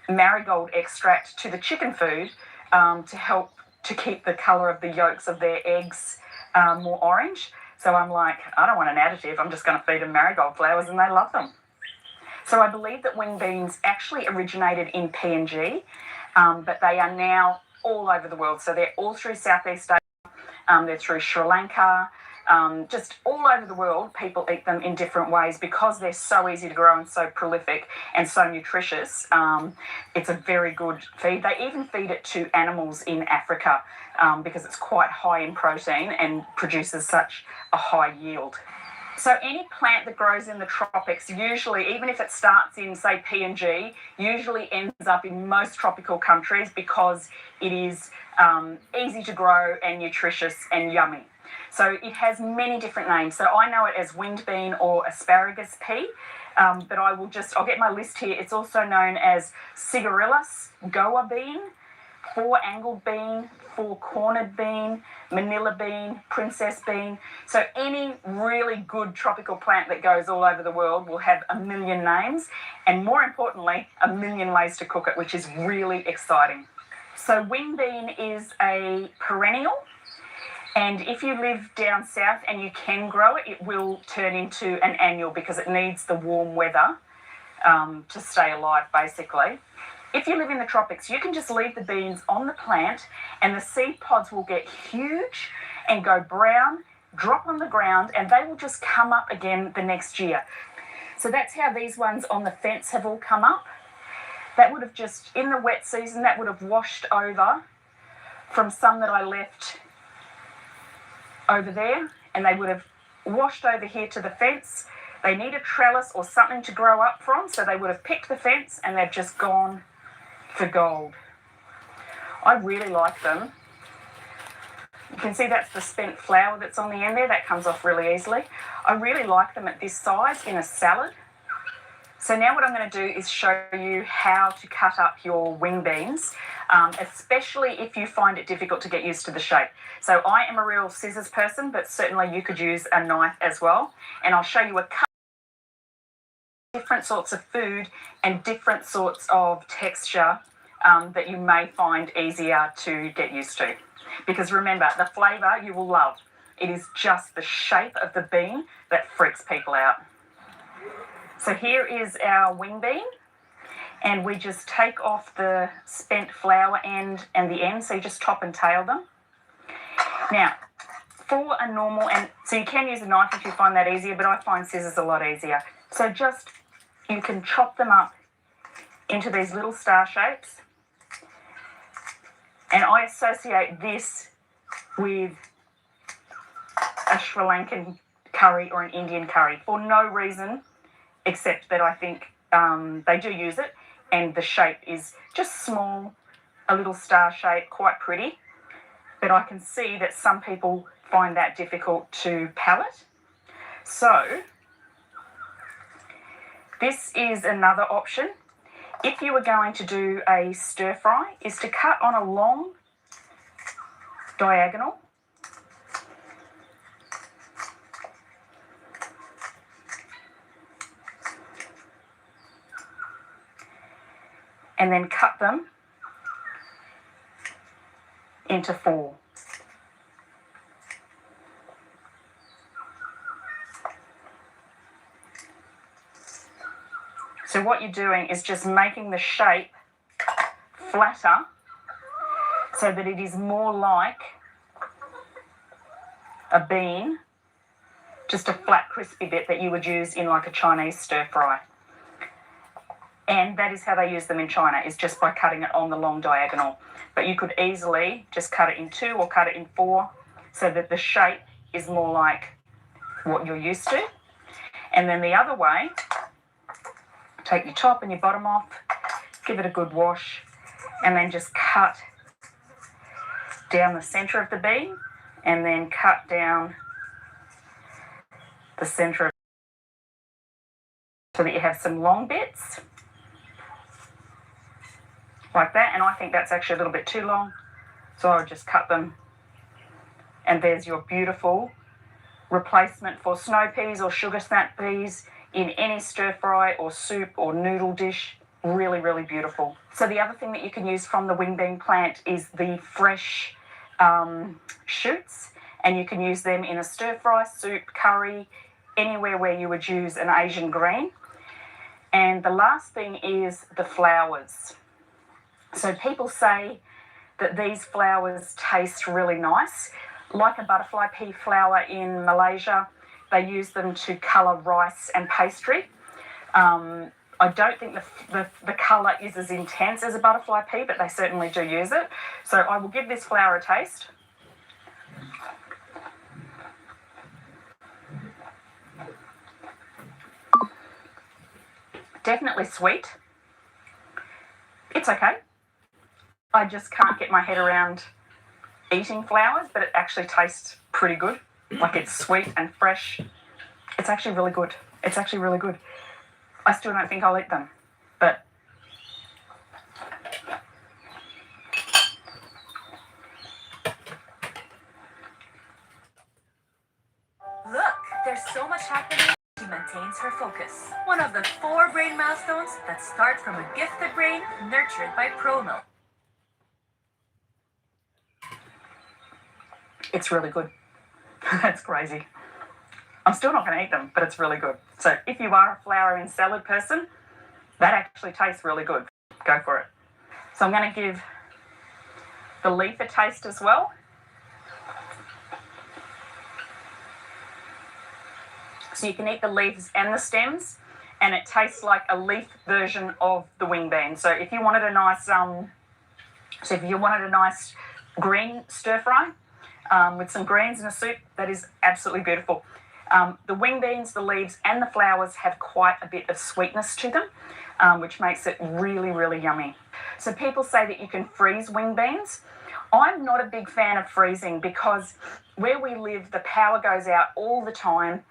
marigold extract to the chicken food to help to keep the colour of the yolks of their eggs more orange. So I'm like, I don't want an additive, I'm just going to feed them marigold flowers, and they love them. So I believe that wing beans actually originated in PNG, but they are now all over the world. So they're all through Southeast Asia, they're through Sri Lanka, just all over the world. People eat them in different ways because they're so easy to grow and so prolific and so nutritious. It's a very good feed. They even feed it to animals in Africa because it's quite high in protein and produces such a high yield. So any plant that grows in the tropics, usually, even if it starts in, say, PNG, usually ends up in most tropical countries because it is easy to grow and nutritious and yummy. So it has many different names. So I know it as winged bean or asparagus pea, but I'll get my list here. It's also known as Sigarilyas, Goa bean, four-angled bean, four-cornered bean, manila bean, princess bean. So any really good tropical plant that goes all over the world will have a million names, and more importantly, a million ways to cook it, which is really exciting. So wing bean is a perennial, and if you live down south and you can grow it, it will turn into an annual because it needs the warm weather to stay alive, basically. If you live in the tropics, you can just leave the beans on the plant and the seed pods will get huge and go brown, drop on the ground, and they will just come up again the next year. So that's how these ones on the fence have all come up. That would have just, in the wet season, that would have washed over from some that I left over there, and they would have washed over here to the fence. They need a trellis or something to grow up from, so they would have picked the fence and they've just gone for gold. I really like them. You can see that's the spent flour that's on the end there. That comes off really easily. I really like them at this size in a salad. So now what I'm going to do is show you how to cut up your wing beans, especially if you find it difficult to get used to the shape. So I am a real scissors person, but certainly you could use a knife as well. And I'll show you a couple different sorts of food and different sorts of texture that you may find easier to get used to. Because remember, the flavour you will love. It is just the shape of the bean that freaks people out. So here is our wing bean, and we just take off the spent flour end and the end, so you just top and tail them. Now, for a normal, and so you can use a knife if you find that easier, but I find scissors a lot easier. So just, you can chop them up into these little star shapes. And I associate this with a Sri Lankan curry or an Indian curry for no reason except that I think they do use it, and the shape is just small, a little star shape, quite pretty. But I can see that some people find that difficult to palate. So This is another option. If you were going to do a stir fry, is to cut on a long diagonal. And then cut them into 4. So what you're doing is just making the shape flatter so that it is more like a bean, just a flat crispy bit that you would use in like a Chinese stir fry. And that is how they use them in China, is just by cutting it on the long diagonal. But you could easily just cut it in 2 or cut it in 4 so that the shape is more like what you're used to. And then the other way, take your top and your bottom off, give it a good wash, and then just cut down the centre of the bean and then cut down the centre of so that you have some long bits like that. And I think that's actually a little bit too long, so I would just cut them. And there's your beautiful replacement for snow peas or sugar snap peas in any stir fry or soup or noodle dish. Really, really beautiful. So the other thing that you can use from the wing bean plant is the fresh shoots, and you can use them in a stir fry, soup, curry, anywhere where you would use an Asian green. And the last thing is the flowers. So people say that these flowers taste really nice. Like a butterfly pea flower in Malaysia, they use them to colour rice and pastry. I don't think the colour is as intense as a butterfly pea, but they certainly do use it. So I will give this flower a taste. Definitely sweet. It's okay. I just can't get my head around eating flowers, but it actually tastes pretty good. Like, it's sweet and fresh. It's actually really good. It's actually really good. I still don't think I'll eat them, but Look, there's so much happening. She maintains her focus. One of the 4 brain milestones that start from a gifted brain nurtured by ProMilk. it's really good. That's crazy. I'm still not going to eat them, but it's really good. So if you are a flour in salad person, that actually tastes really good. Go for it. So I'm going to give the leaf a taste as well. So you can eat the leaves and the stems, and it tastes like a leaf version of the wing bean. So if you wanted a nice, green stir fry with some greens in a soup, that is absolutely beautiful. The wing beans, the leaves, and the flowers have quite a bit of sweetness to them, which makes it really, really yummy. So people say that you can freeze wing beans. I'm not a big fan of freezing because where we live, the power goes out all the time.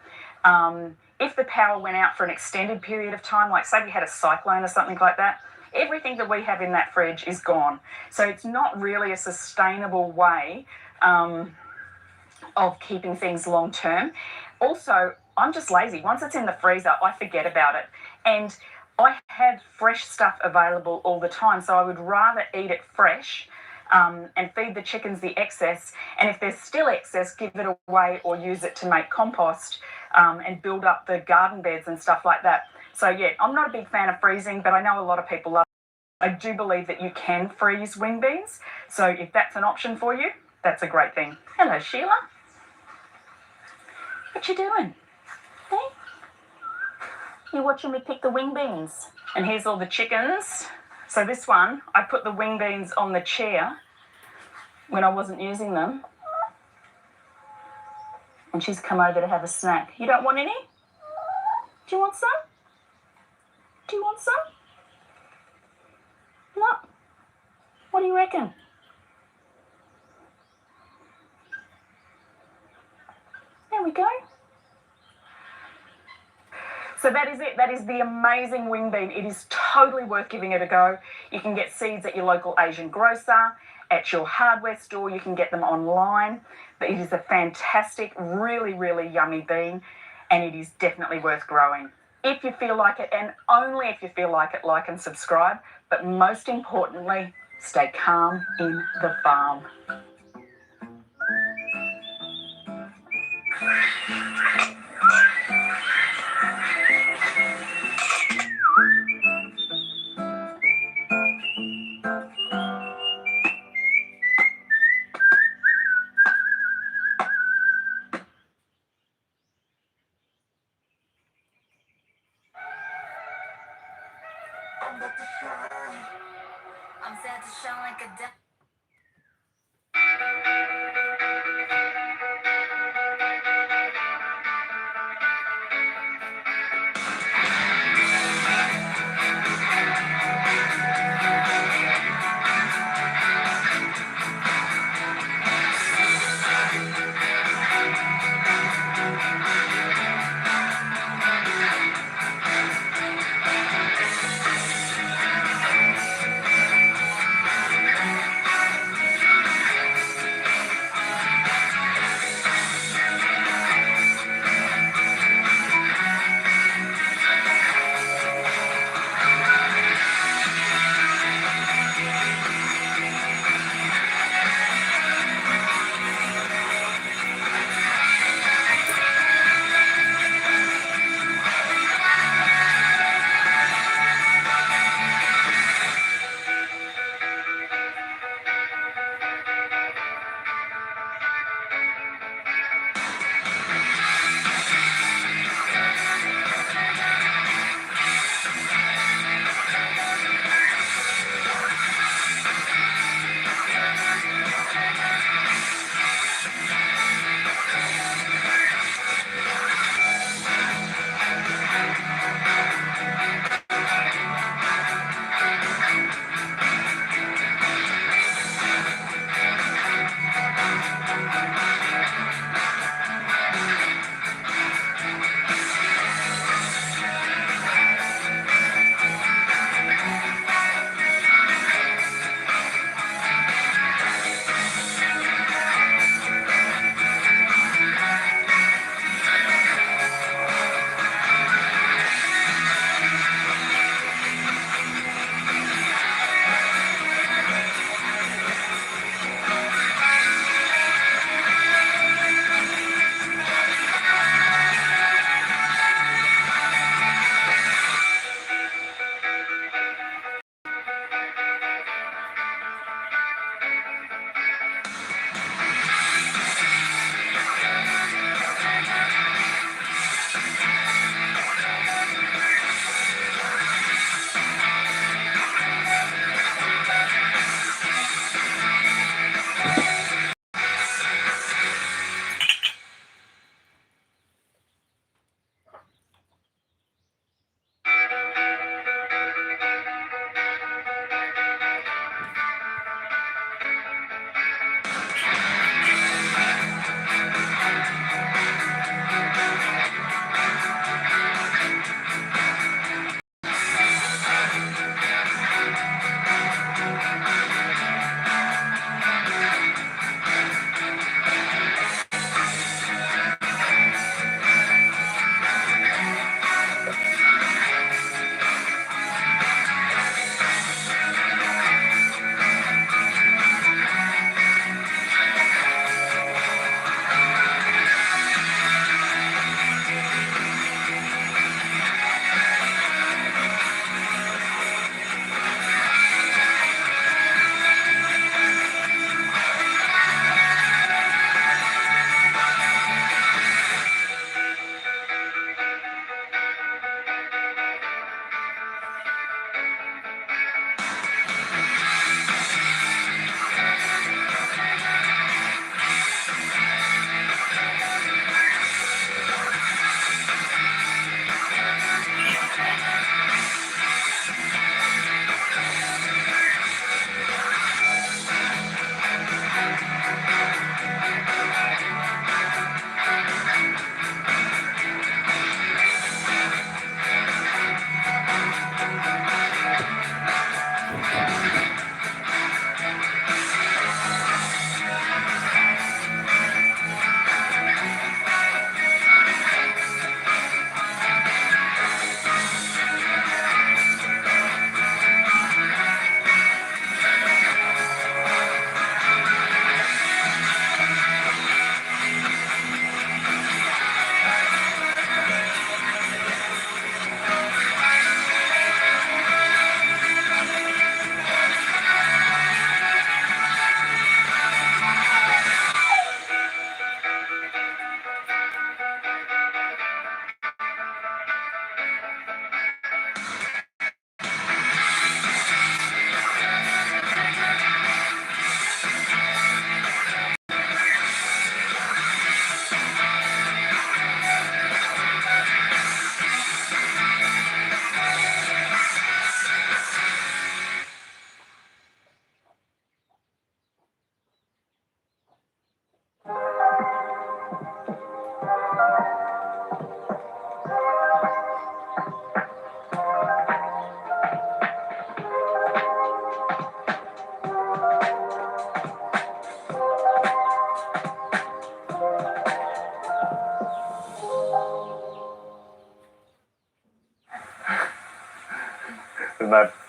If the power went out for an extended period of time, like say we had a cyclone or something like that, everything that we have in that fridge is gone. So it's not really a sustainable way of keeping things long term. Also, I'm just lazy. Once it's in the freezer, I forget about it. And I have fresh stuff available all the time, so I would rather eat it fresh and feed the chickens the excess. And if there's still excess, give it away or use it to make compost and build up the garden beds and stuff like that. So yeah, I'm not a big fan of freezing, but I know a lot of people love it. I do believe that you can freeze wing beans. So if that's an option for you, that's a great thing. Hello, Sheila. What you doing? Hey? You watching me pick the wing beans? And here's all the chickens. So this one, I put the wing beans on the chair when I wasn't using them. And she's come over to have a snack. You don't want any? Do you want some? Do you want some? No. What do you reckon? There we go. So that is it. That is the amazing wing bean. It is totally worth giving it a go. You can get seeds at your local Asian grocer, at your hardware store. You can get them online. But it is a fantastic, really, really yummy bean, and it is definitely worth growing. If you feel like it, and only if you feel like it, like and subscribe. But most importantly, stay calm in the farm. I'm set to shine like a diamond.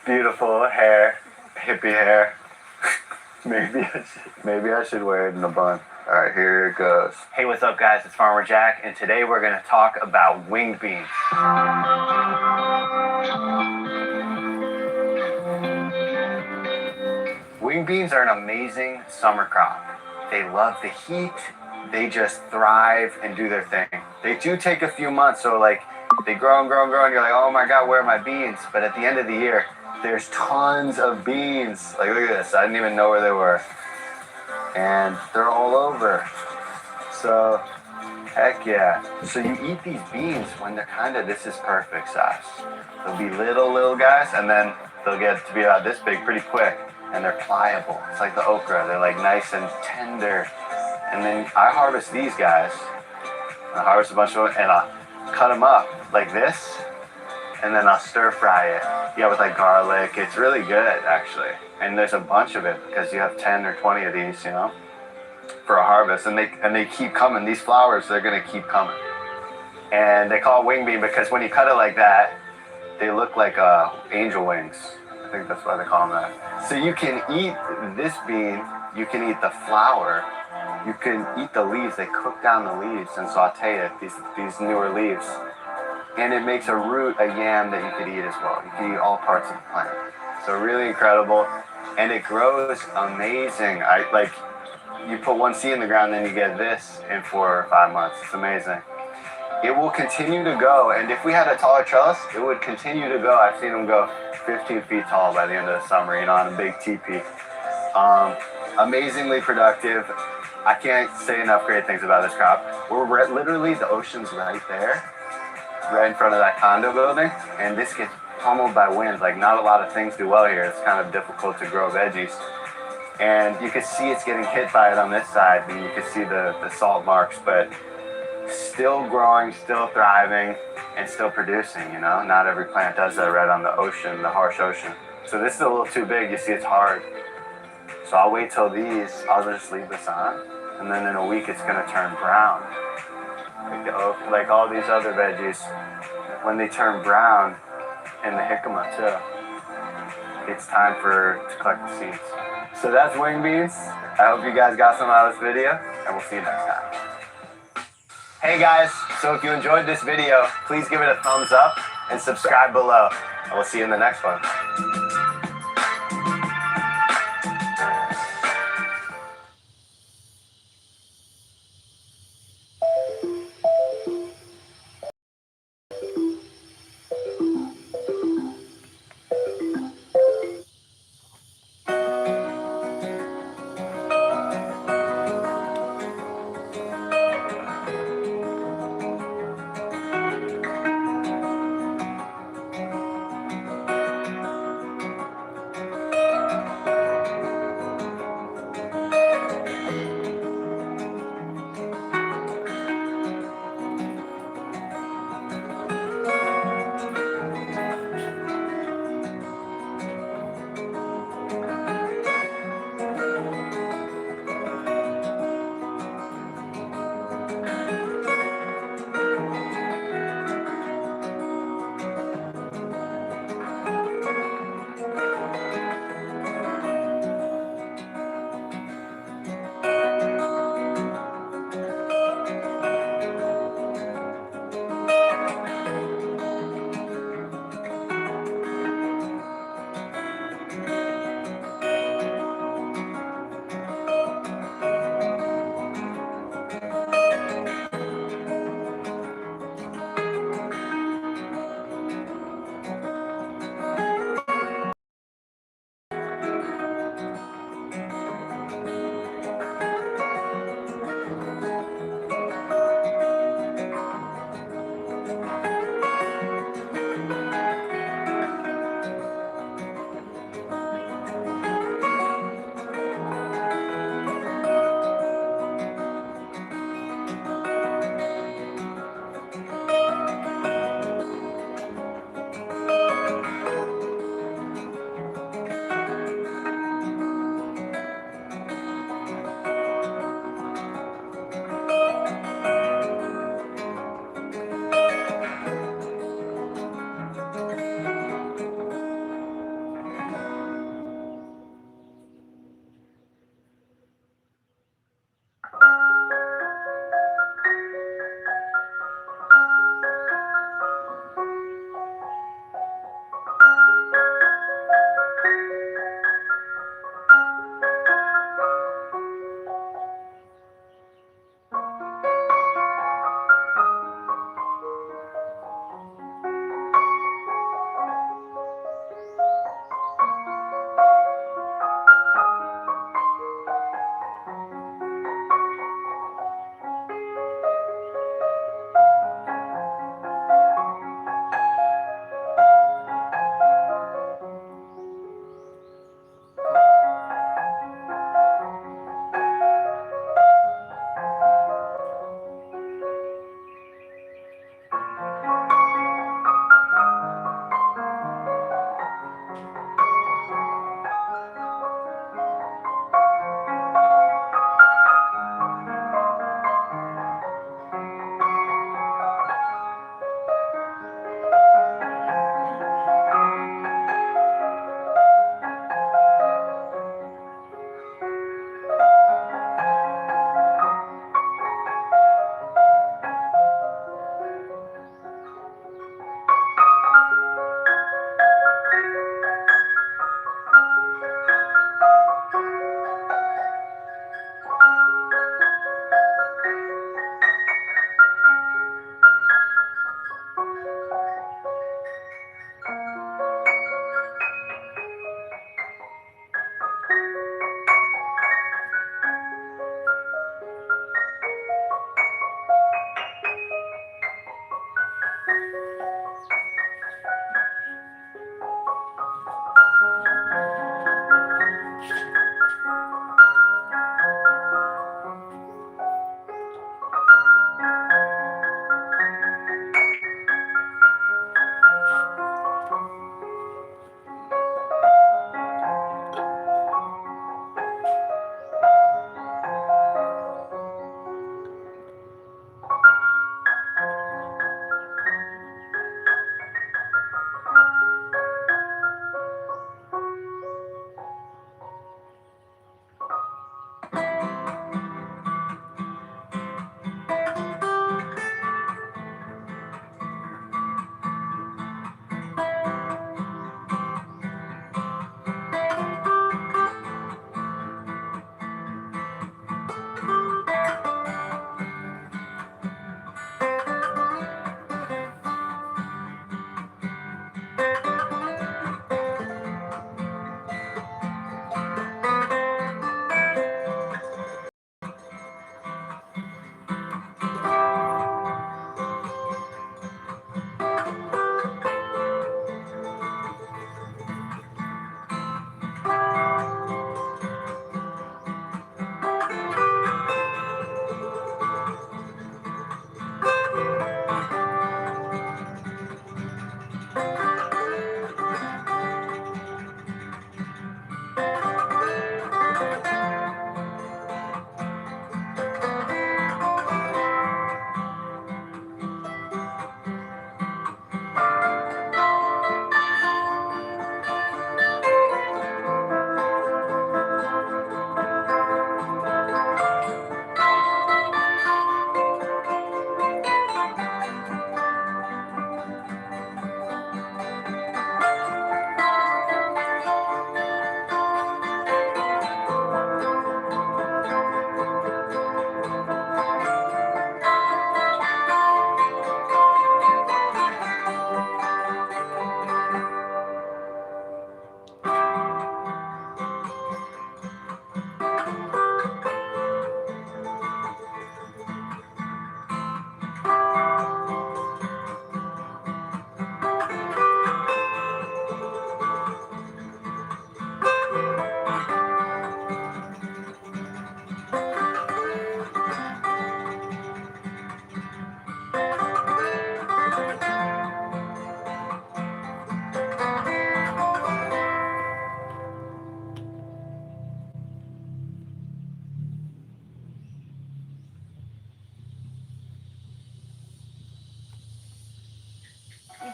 beautiful hair, hippie hair. Maybe I should wear it in a bun. All right, here it goes. Hey, what's up, guys? It's Farmer Jack, and today we're gonna talk about winged beans. Winged beans are an amazing summer crop. They love the heat. They just thrive and do their thing. They do take a few months, so like they grow and grow and grow, and you're like, oh my God, where are my beans? But at the end of the year, there's tons of beans. Like, look at this. I didn't even know where they were. And they're all over. So, heck yeah. So you eat these beans when they're this is perfect size. They'll be little guys, and then they'll get to be about this big pretty quick. And they're pliable. It's like the okra. They're like nice and tender. And then I harvest these guys. I harvest a bunch of them, and I'll cut them up like this, and then I'll stir fry it. Yeah, with like garlic. It's really good, actually. And there's a bunch of it because you have 10 or 20 of these, for a harvest. And they keep coming. These flowers, they're gonna keep coming. And they call it wing bean because when you cut it like that, they look like angel wings. I think that's why they call them that. So you can eat this bean. You can eat the flower. You can eat the leaves. They cook down the leaves and saute it, these newer leaves. And it makes a root, a yam that you could eat as well. You can eat all parts of the plant. So really incredible. And it grows amazing. You put one seed in the ground, then you get this in 4 or 5 months. It's amazing. It will continue to go. And if we had a taller trellis, it would continue to go. I've seen them go 15 feet tall by the end of the summer, on a big teepee. Amazingly productive. I can't say enough great things about this crop. We're literally, the ocean's right there, right in front of that condo building, and this gets pummeled by winds. Like, not a lot of things do well here. It's kind of difficult to grow veggies. And you can see it's getting hit by it on this side, and you can see the salt marks, but still growing, still thriving, and still producing, Not every plant does that right on the ocean, the harsh ocean. So this is a little too big. You see it's hard. So I'll wait till I'll just leave this on, and then in a week it's gonna turn brown. Like all these other veggies, when they turn brown, and the jicama too, it's time to collect the seeds. So that's wing beans. I hope you guys got some out of this video, and we'll see you next time. Hey guys, so if you enjoyed this video, please give it a thumbs up and subscribe below. And we'll see you in the next one.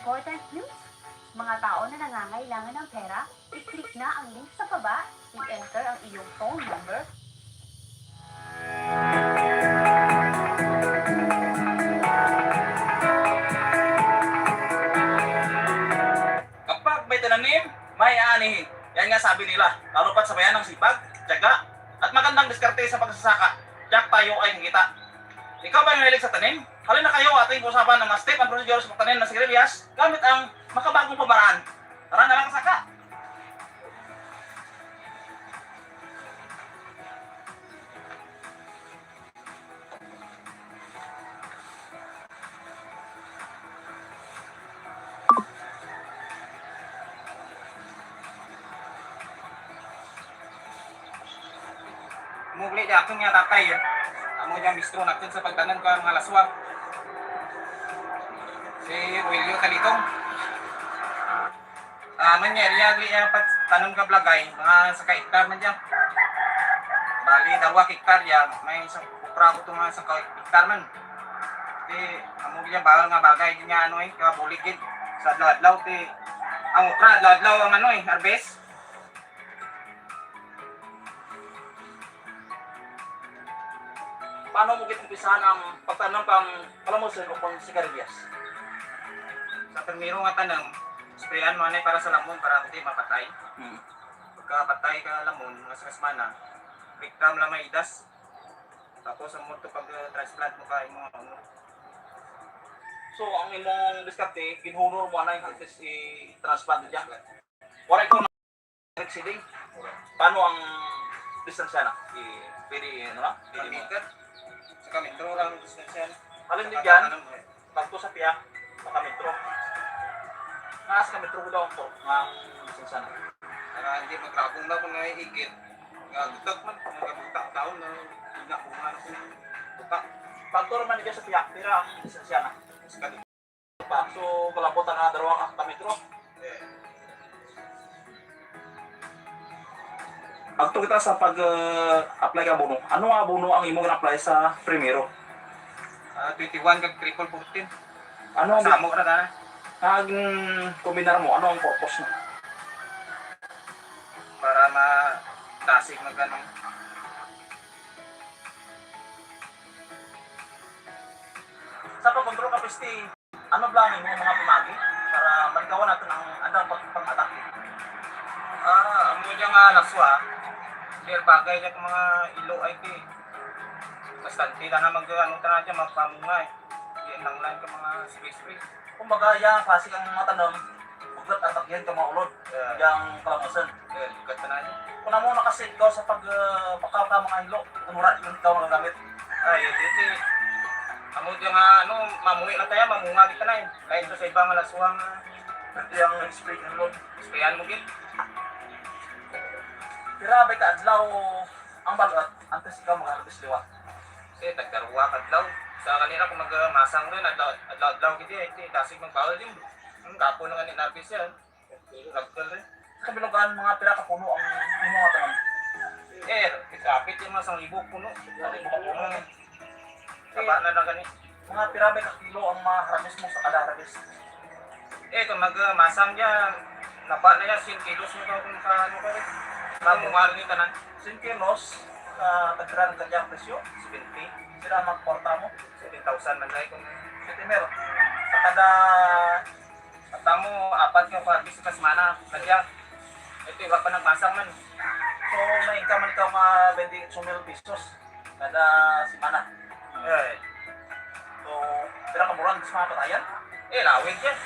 important news. Mga tao na nangangailangan ng pera, i-click na ang link sa baba, i-enter ang iyong phone number, Kapag may tinanim, may aanihin. Yan nga sabi nila, lalo pat sabayan ng sipag, tiyaga, at magandang diskarte sa pagsasaka. Tiyak tayo ay hingita. Ikaw ba yung mahilig sa tanim? Halina kayo ating usapan ng mga step and procedure sa pagtanim ng sigarilyas gamit ang makabagong pamaraan. Tara na lang kasaka! Mugli di akong nga tatay. Amo diyang bistro natin sa pagtanan ka mga laswag. Si Wilio Kalitong. Manyari niya pagtanong ka blagay, mga sa ka-hektar man dyan. Bali, 2 hektar yan, may isang kupra ko itong sa ka-hektar man. Amo niya bawal nga bagay niya kabuligid. Sa adlaw-adlaw, ang ukra, adlaw-adlaw ang harvest. Paano mo umpisahan ang pagtanong kang kalamusin o pang sigarilyas? Sa primero nga tanong, sprayan mo para sa lamon para hindi mapatay. Pagka patay ka lamon, mga sakasmana, bigtam lang may idas. Tapos ang mo pag transplant mo ka yung mga So ang imong diskarte, ginhunor mo na yung i-transplant niya. Wala ikaw na exceeding. Paano ang distansya na? Pwede meter? Sa metro lang distansya. Alin din dyan, pagto sa piyak, baka metro. Naas ka metro ko daw ang distansya na. Para hindi magrabong na kung nahihigit. Gutak man, gutak taon na hinak ko nga na gutak. Pagto naman dyan sa piyak, pira ang distansya na. So, kalabotan na 2 metro. Agto kita sa pag-apply ka abono. Ano ang abono ang imong apply sa primero? 21 kag triple 14. Ano ang samo ra na? Ang kombinar mo, ano ang purpose mo? Para ma-tasig magano. Sa pagkontrol ka pesti, ano blangin mo mga pumagi para maligawan natin ang adang pag-atake? Ang mo diyang laswa, dahil bagay niya kung mga ilo ay bastante na na mag-ano ta na dyan, magpamungay. Yan lang lang ka mga spray-spray. Kung bagaya, kasi ang mga tanong, buglat at takyan ka mga ulod, yung kalamusan. Ligat ka na dyan. Kung na mo nakasit ka sa pagpakaw ka mga ilo, tunurat yung ikaw magagamit. Ay, dito amo dyan mamungi na tayo, mamungagi ka na yun. Kahit sa ibang laswang, ito yung spray ng ulod. Sprayan mo git. Grabe ka adlaw ang bagat antes ikaw mag-harvest liwa. Kasi tagkaruwa ka adlaw. Sa kanina kung magmasang rin adlaw gidi dasig magbawal din. Ang kapo na kanina harvest yan. Nagkal rin. Kabilugan mga pira ka puno ang mga tanan. Kapit yung mga 1,000 puno. 1,000 puno. Saba na lang ganit. Mga pirabe ka kilo ang ma-harvest mo sa kada harvest. Kung magmasang dyan, napa na yan 10 kilos mo kung ano ka rin. Mamungal ni tanan. 10 kilos, tagran ka dyan presyo, 70. Sila magporta mo, 7,000 man dahil kung 70 meron. Sa kada kata mo, 4 ka pa, bisa ka semana, kaya ito iba pa nagmasang man. So, may income man ikaw mga 28,000 pesos kada semana. So, pira ka murang sa mga patayan? Lawig yan.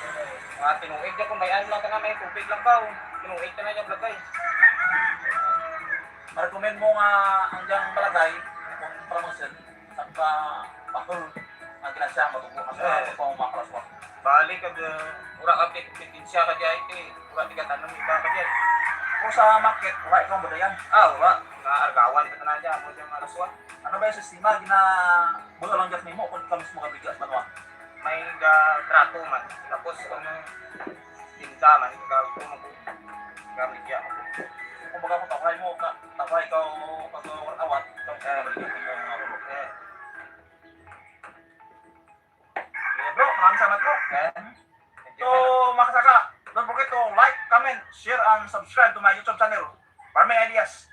Mga tinuig dyan kung may ano lang ka na, may tubig lang ba? Tinuig ka na dyan, blagay. Ma-recommend mo nga ang diyang balagay kung promotion sa pakul ang ginasya matubuhan sa pamamakaraswa. Balik kag ura ka pitensya ka dyan ura di ka tanong iba ka dyan. Kung sa market, ura ikaw mo yan? Ura. Naargawan ka na dyan mo dyan maraswa. Ano ba yung sistema? Bulo lang dyan mo kung ikaw mismo ka bigas manuwa? May trato man. Tapos kung tinta man, ikaw gamigya mo. Kung baga kung taway mo, taway ikaw pag-awat, ikaw maligyan mo yung mga bulok. Bro, maraming salamat bro. Thank you. So, makasaka, don't forget to like, comment, share, and subscribe to my YouTube channel, Farming Ideas.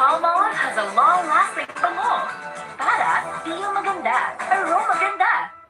Palmolive has a long-lasting bango. Para, di yung maganda. Aroma ganda.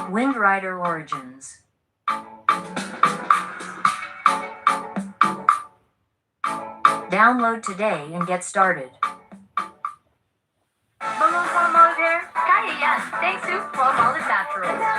Windrider Origins. Download today and get started. Balloon formal hair? Kaya yan. Thanks to Palmolive Naturals.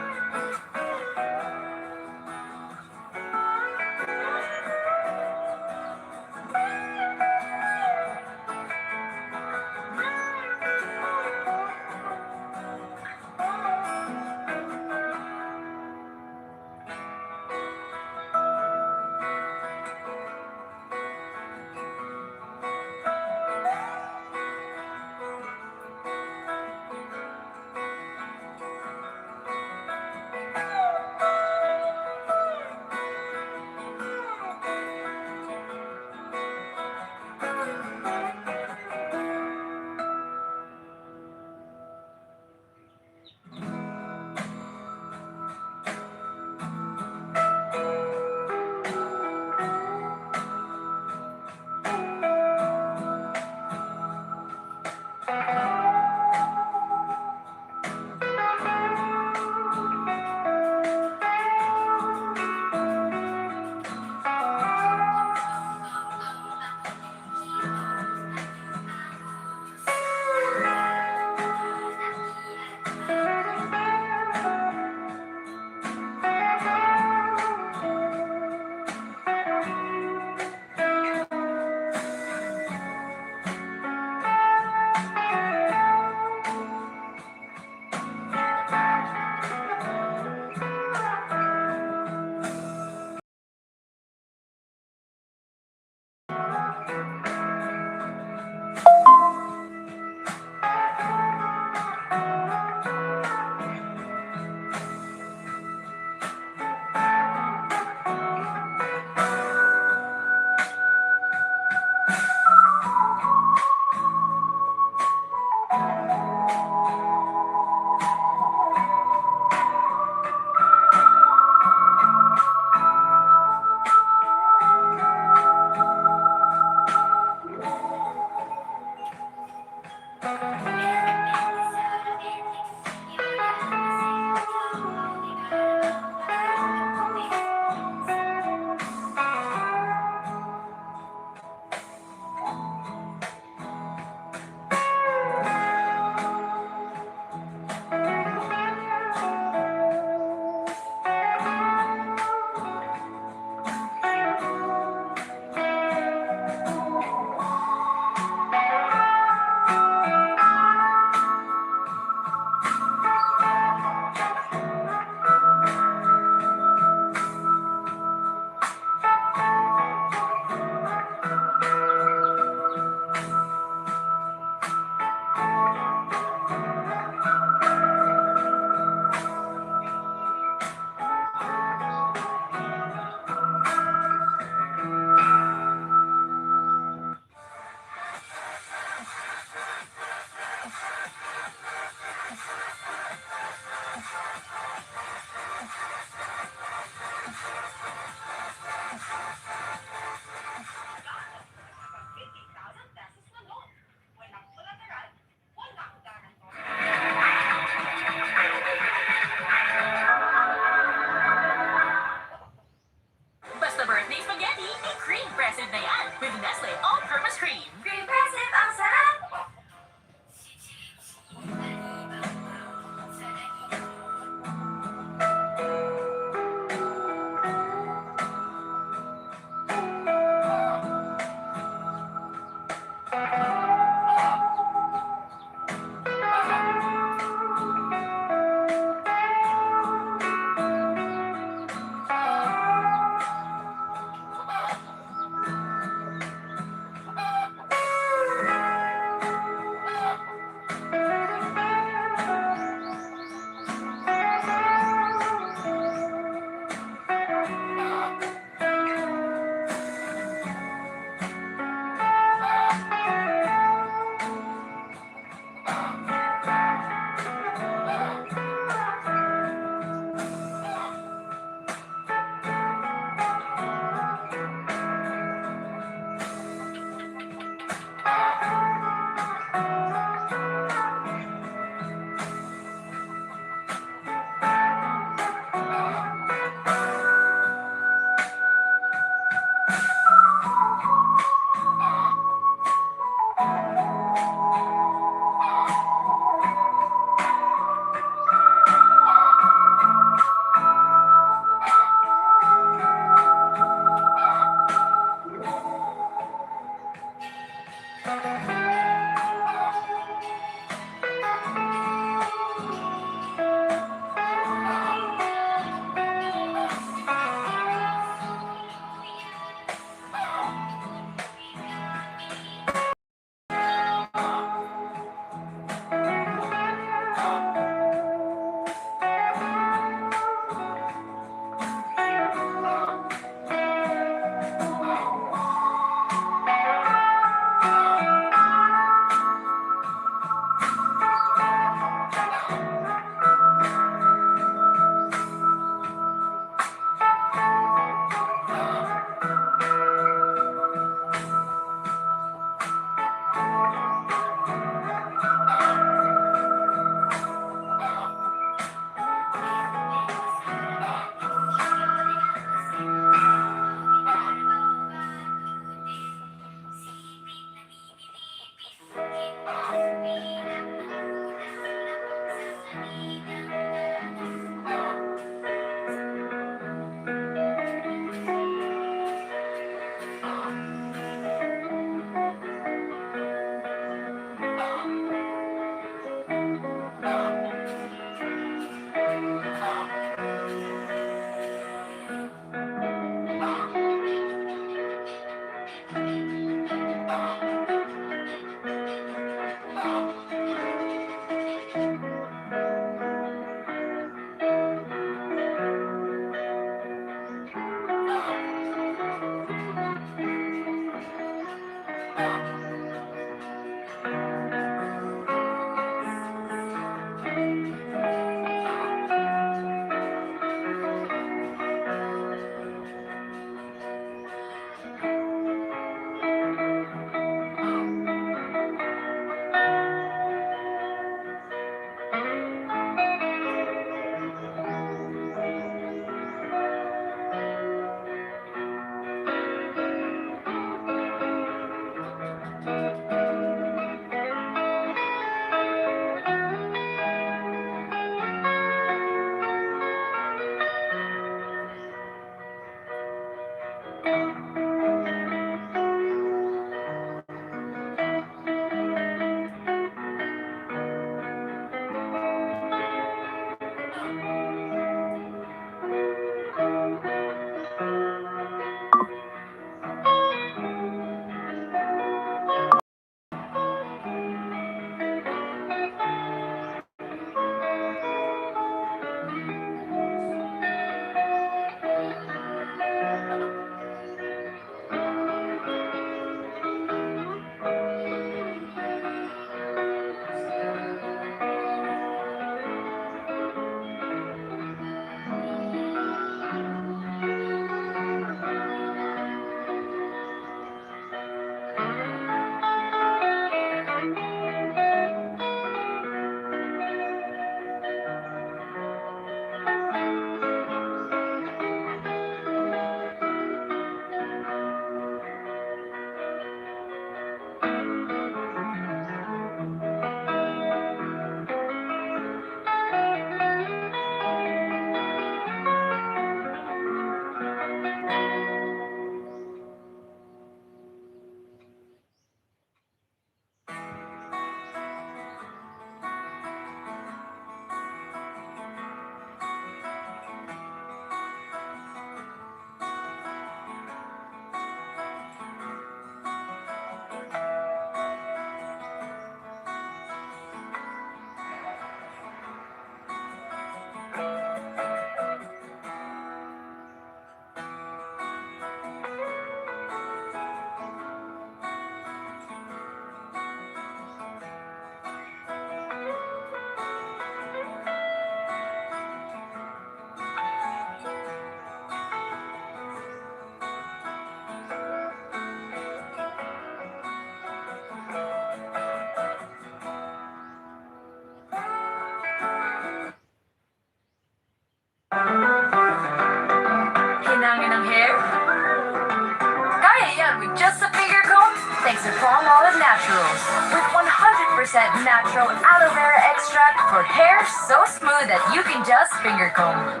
thanks to Palmolive Naturals. With 100% natural aloe vera extract for hair so smooth that you can just finger comb.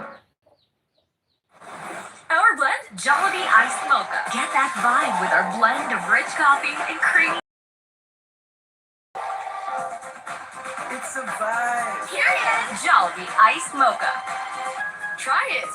Our blend, Jollibee Iced Mocha. Get that vibe with our blend of rich coffee and creamy. It's a vibe. Period. Jollibee Iced Mocha. Try it.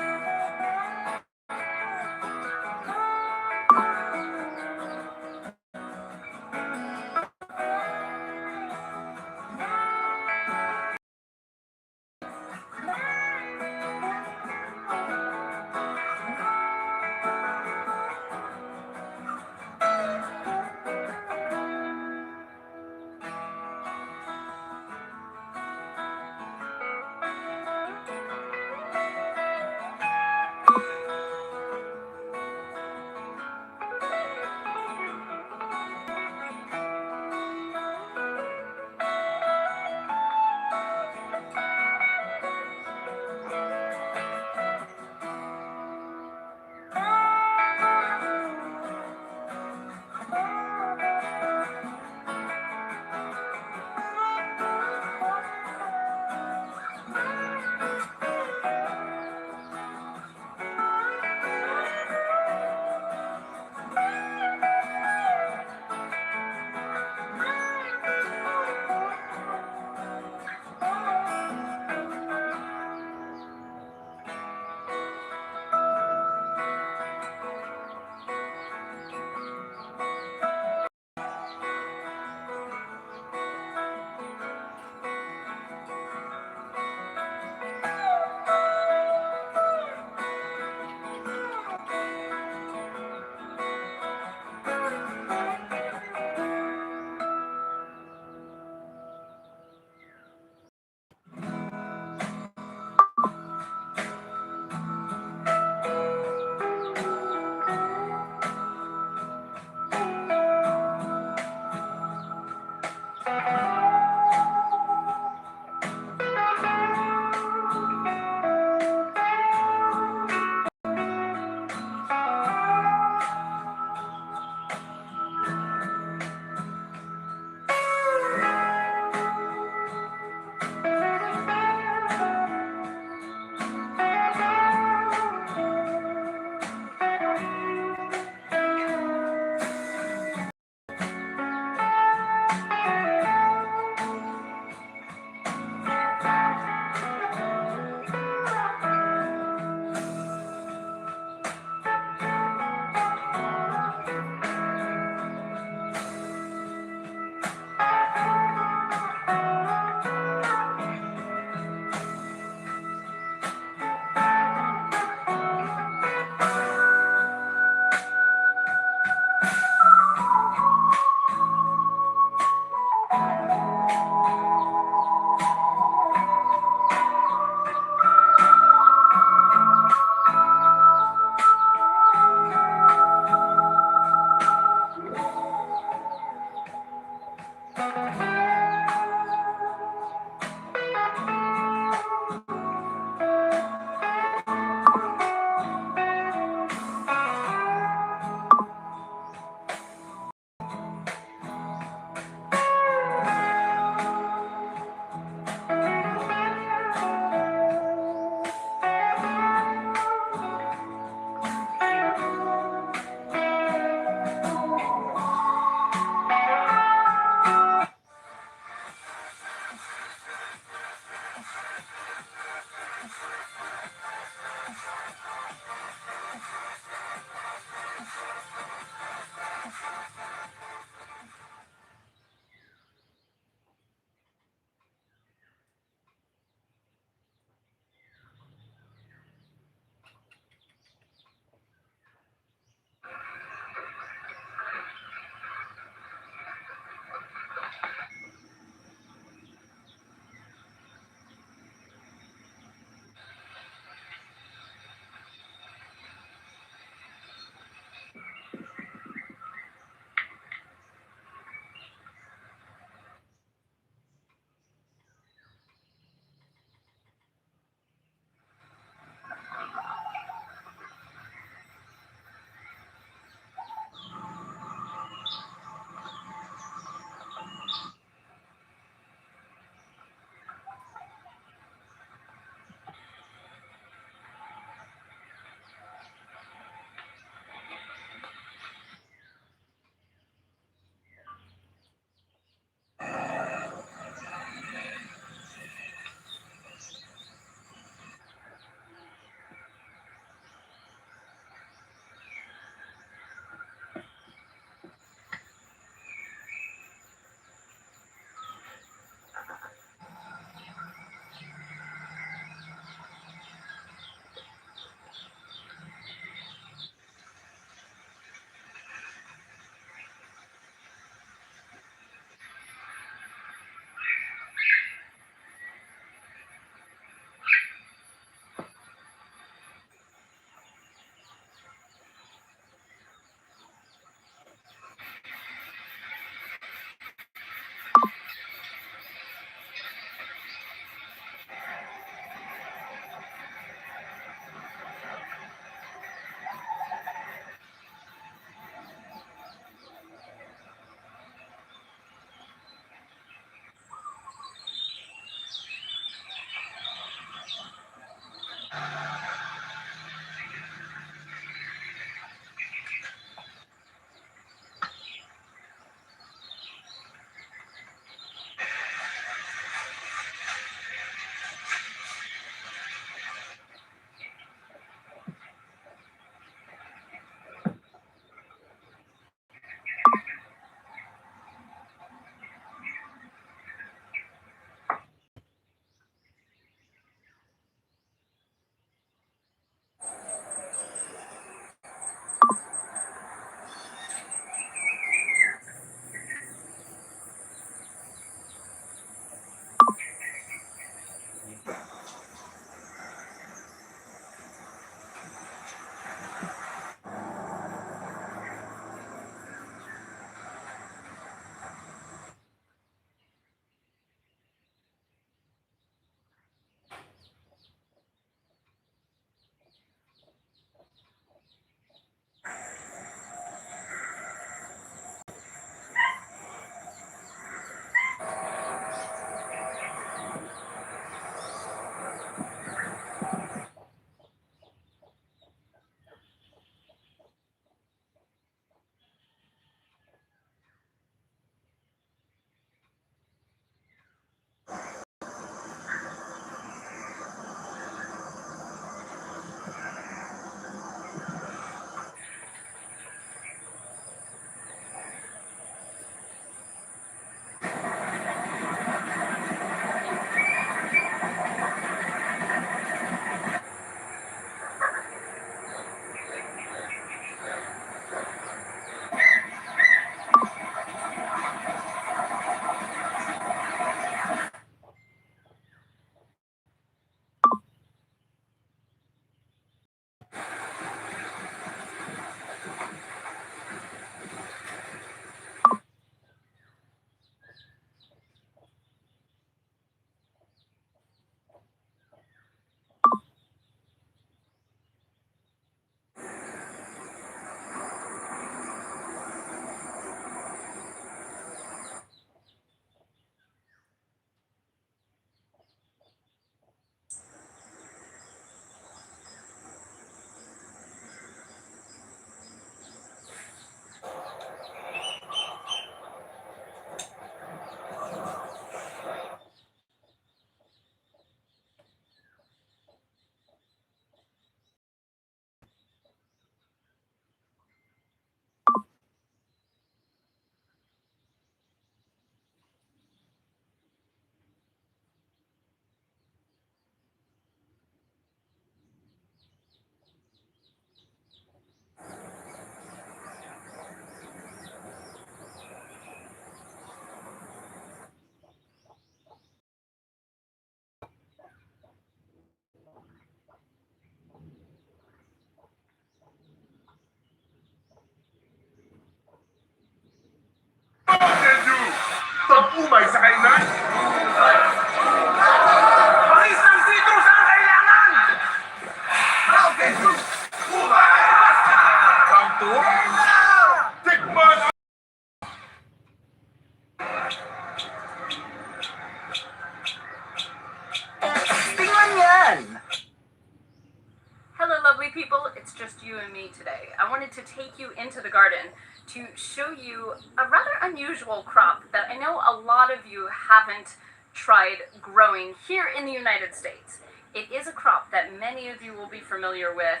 you and me today. I wanted to take you into the garden to show you a rather unusual crop that I know a lot of you haven't tried growing here in the United States. It is a crop that many of you will be familiar with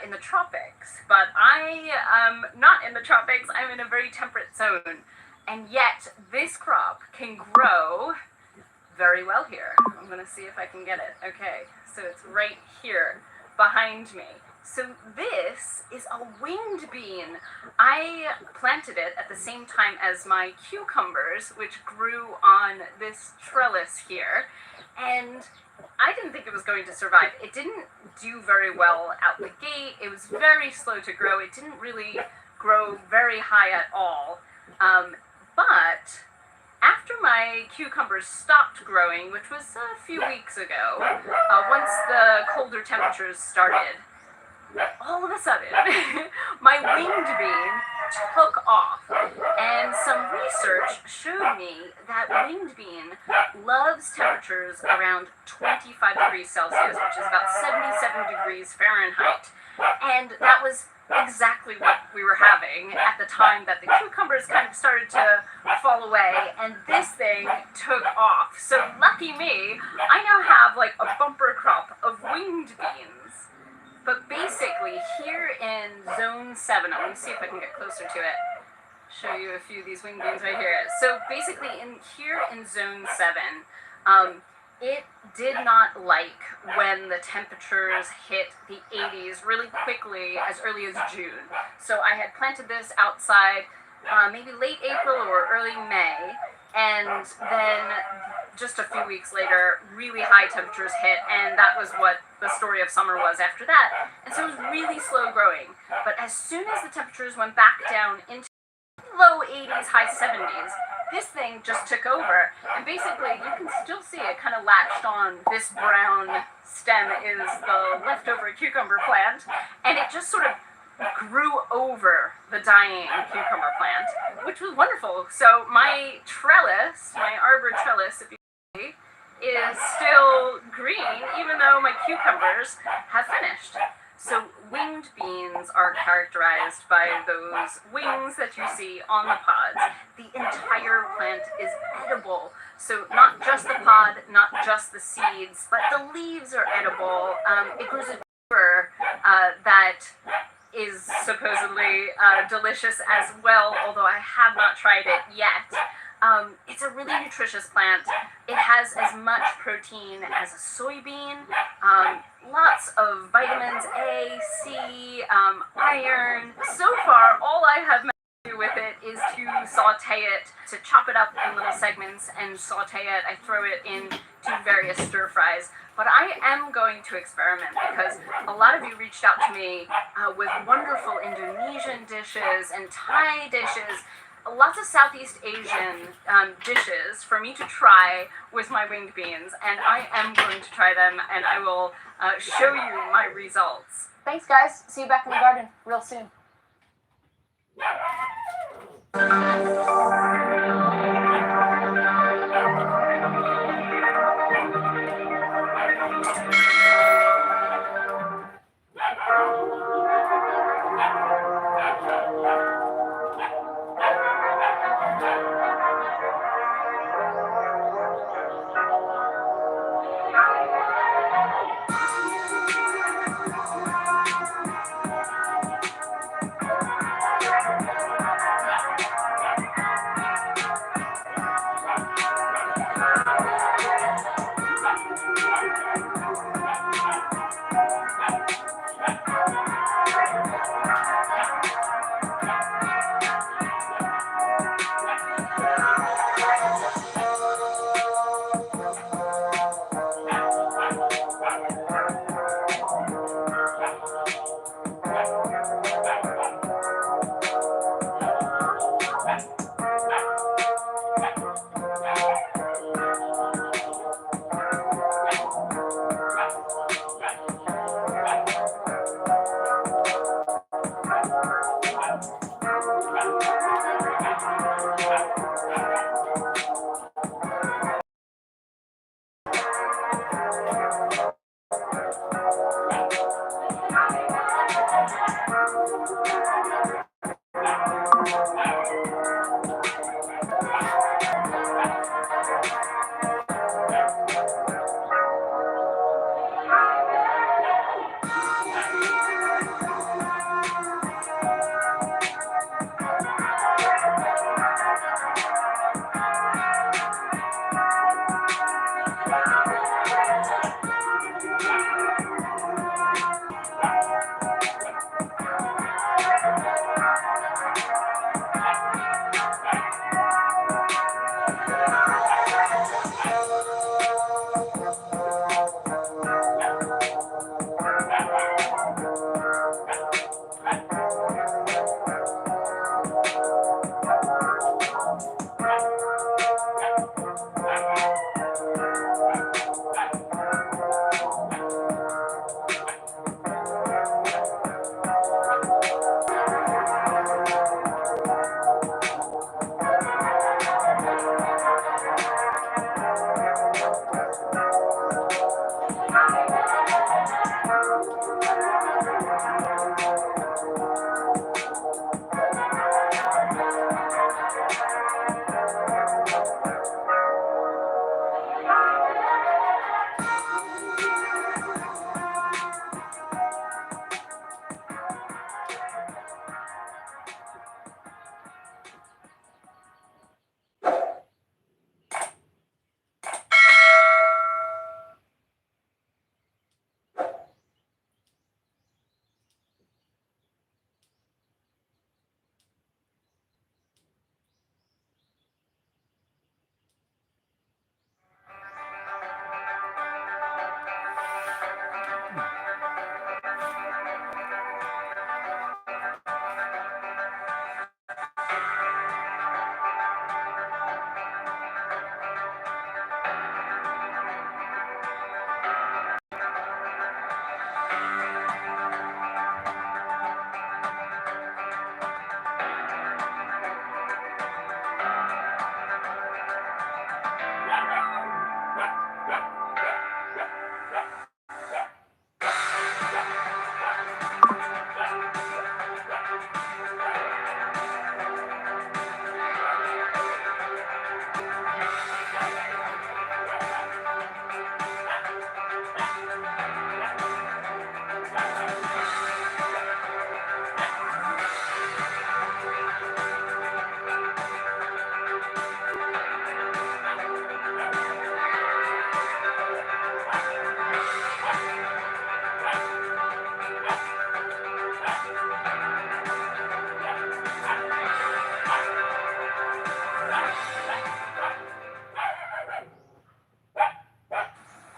in the tropics, but I am not in the tropics. I'm in a very temperate zone, and yet this crop can grow very well here. I'm going to see if I can get it. Okay, so it's right here behind me. So this is a winged bean. I planted it at the same time as my cucumbers, which grew on this trellis here, and I didn't think it was going to survive. It didn't do very well out the gate. It was very slow to grow. It didn't really grow very high at all. But after my cucumbers stopped growing, which was a few weeks ago, once the colder temperatures started, all of a sudden, my winged bean took off, and some research showed me that winged bean loves temperatures around 25 degrees Celsius, which is about 77 degrees Fahrenheit, and that was exactly what we were having at the time that the cucumbers kind of started to fall away, and this thing took off. So lucky me, I now have like a bumper crop of winged beans. But basically, here in Zone 7, I'm going to see if I can get closer to it, show you a few of these winged beans right here. So basically, here in Zone 7, it did not like when the temperatures hit the 80s really quickly as early as June. So I had planted this outside maybe late April or early May, and then just a few weeks later, really high temperatures hit, and that was what the story of summer was after that. And so it was really slow growing. But as soon as the temperatures went back down into low 80s, high 70s, this thing just took over. And basically, you can still see it kind of latched on. This brown stem is the leftover cucumber plant, and it just sort of grew over the dying cucumber plant, which was wonderful. So my trellis, my arbor trellis, if you see, is still green, even though my cucumbers have finished. So winged beans are characterized by those wings that you see on the pods. The entire plant is edible. So not just the pod, not just the seeds, but the leaves are edible. It grows a tuber that is supposedly delicious as well, although I have not tried it yet. It's a really nutritious plant. It has as much protein as a soybean, lots of vitamins A, C, iron. So far, all I have managed to do with it is to saute it, to chop it up in little segments and saute it. I throw it into various stir fries. But I am going to experiment because a lot of you reached out to me with wonderful Indonesian dishes and Thai dishes, lots of Southeast Asian dishes for me to try with my winged beans, and I am going to try them, and I will show you my results. Thanks, guys. See you back in the garden real soon.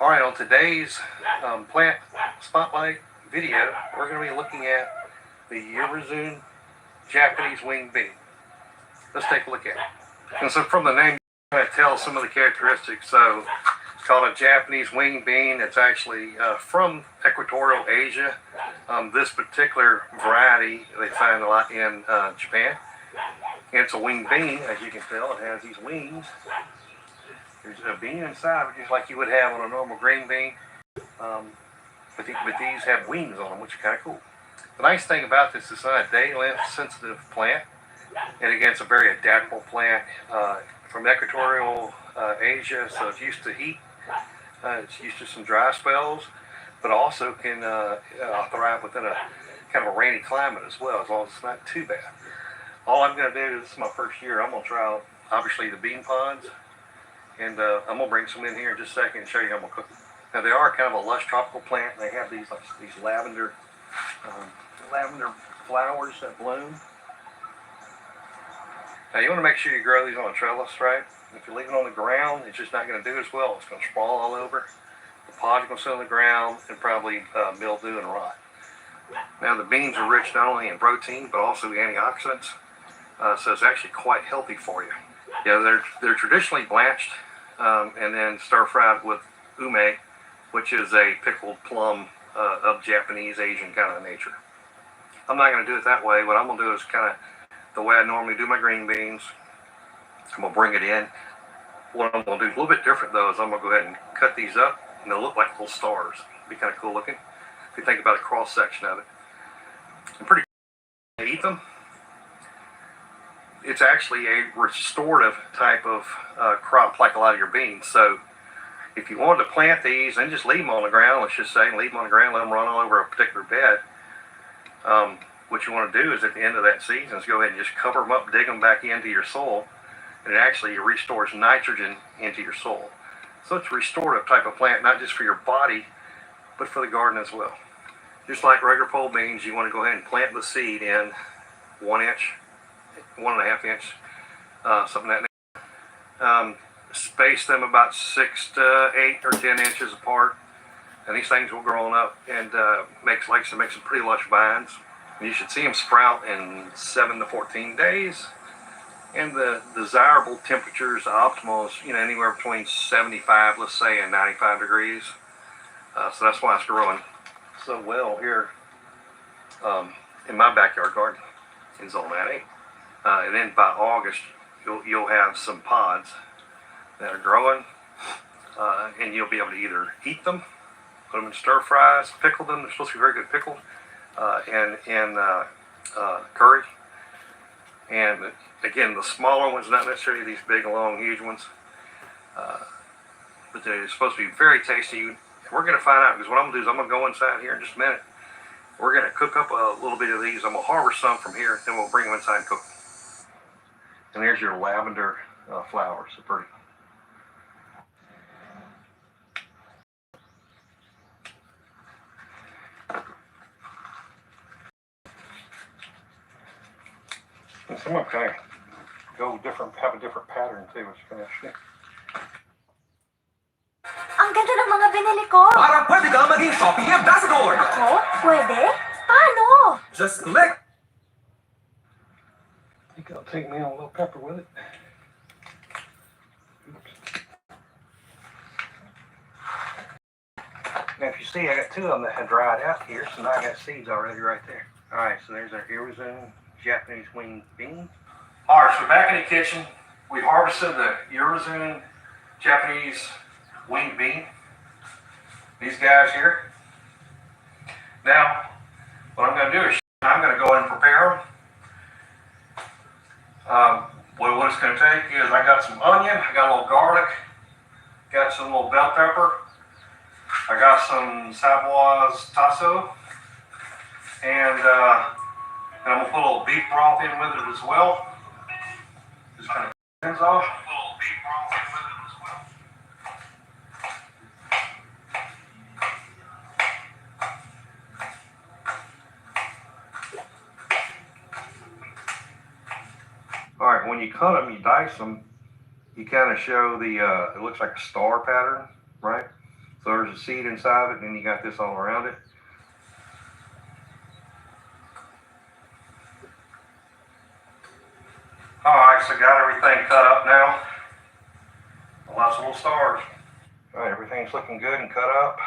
All right, on today's plant spotlight video, we're going to be looking at the Urazoon Japanese winged bean. Let's take a look at it. And so from the name, I'm going to tell some of the characteristics. So it's called a Japanese winged bean. It's actually from equatorial Asia. This particular variety they find a lot in Japan. It's a winged bean, as you can tell. It has these wings. There's a bean inside, just like you would have on a normal green bean. But these have wings on them, which is kind of cool. The nice thing about this is it's not a day length sensitive plant. And again, it's a very adaptable plant from equatorial Asia, so it's used to heat. It's used to some dry spells, but also can thrive within a kind of a rainy climate as well, as long as it's not too bad. All I'm going to do, this is my first year, I'm going to try out, obviously, the bean pods. And I'm going to bring some in here in just a second and show you how I'm going to cook them. Now, they are kind of a lush tropical plant. They have these lavender flowers that bloom. Now, you want to make sure you grow these on a trellis, right? If you leave it on the ground, it's just not going to do as well. It's going to sprawl all over. The pods are going to sit on the ground and probably mildew and rot. Now, the beans are rich not only in protein, but also antioxidants. So it's actually quite healthy for you. They're traditionally blanched and then stir-fried with ume, which is a pickled plum of Japanese, Asian kind of nature. I'm not going to do it that way. What I'm going to do is kind of the way I normally do my green beans. I'm going to bring it in. What I'm going to do is a little bit different, though, is I'm going to go ahead and cut these up, and they'll look like little stars. It'll be kind of cool looking if you think about a cross-section of it. I'm pretty cool to eat them. It's actually a restorative type of crop, like a lot of your beans. So if you wanted to plant these and just leave them on the ground, let's just say, and leave them on the ground, let them run all over a particular bed, what you want to do is at the end of that season is go ahead and just cover them up, dig them back into your soil, and it actually restores nitrogen into your soil. So it's a restorative type of plant, not just for your body, but for the garden as well. Just like regular pole beans, you want to go ahead and plant the seed in 1 inch, 1.5 inch, something like that. Space them about 6 to 8 or 10 inches apart, and these things will grow on up and make some pretty lush vines. And you should see them sprout in 7 to 14 days. And the desirable temperatures, the optimal is anywhere between 75, let's say, and 95 degrees. So that's why it's growing so well here in my backyard garden in Zone 8. And then by August, you'll have some pods that are growing, and you'll be able to either eat them, put them in stir fries, pickle them. They're supposed to be very good pickled, and curry. And again, the smaller ones, not necessarily these big, long, huge ones, but they're supposed to be very tasty. We're going to find out, because what I'm going to do is I'm going to go inside here in just a minute. We're going to cook up a little bit of these. I'm going to harvest some from here, then we'll bring them inside and cook them. And there's your lavender flowers. So pretty. And some of them kind of go different, have a different pattern too, which is kind of interesting. Ang ganda ng mga binili ko! Parang pwede ka maging Shopee ambassador! Ako? Pwede? Paano? Just click! I think I'll take me a little pepper with it. Oops. Now if you see, I got 2 of them that had dried out here, so now I got seeds already right there. Alright, so there's our Urazoon Japanese winged bean. Alright, so back in the kitchen, we harvested the Urazoon Japanese winged bean. These guys here. Now, what I'm going to do is I'm going to go ahead and prepare them. What it's going to take is I got some onion, I got a little garlic, got some little bell pepper, I got some Savoy's tasso, and I'm going to put a little beef broth in with it as well. Just kind of things off. Alright, when you cut them, you dice them, you kind of show the, it looks like a star pattern, right? So there's a seed inside it, and then you got this all around it. Alright, so got everything cut up now. Lots of little stars. Alright, everything's looking good and cut up.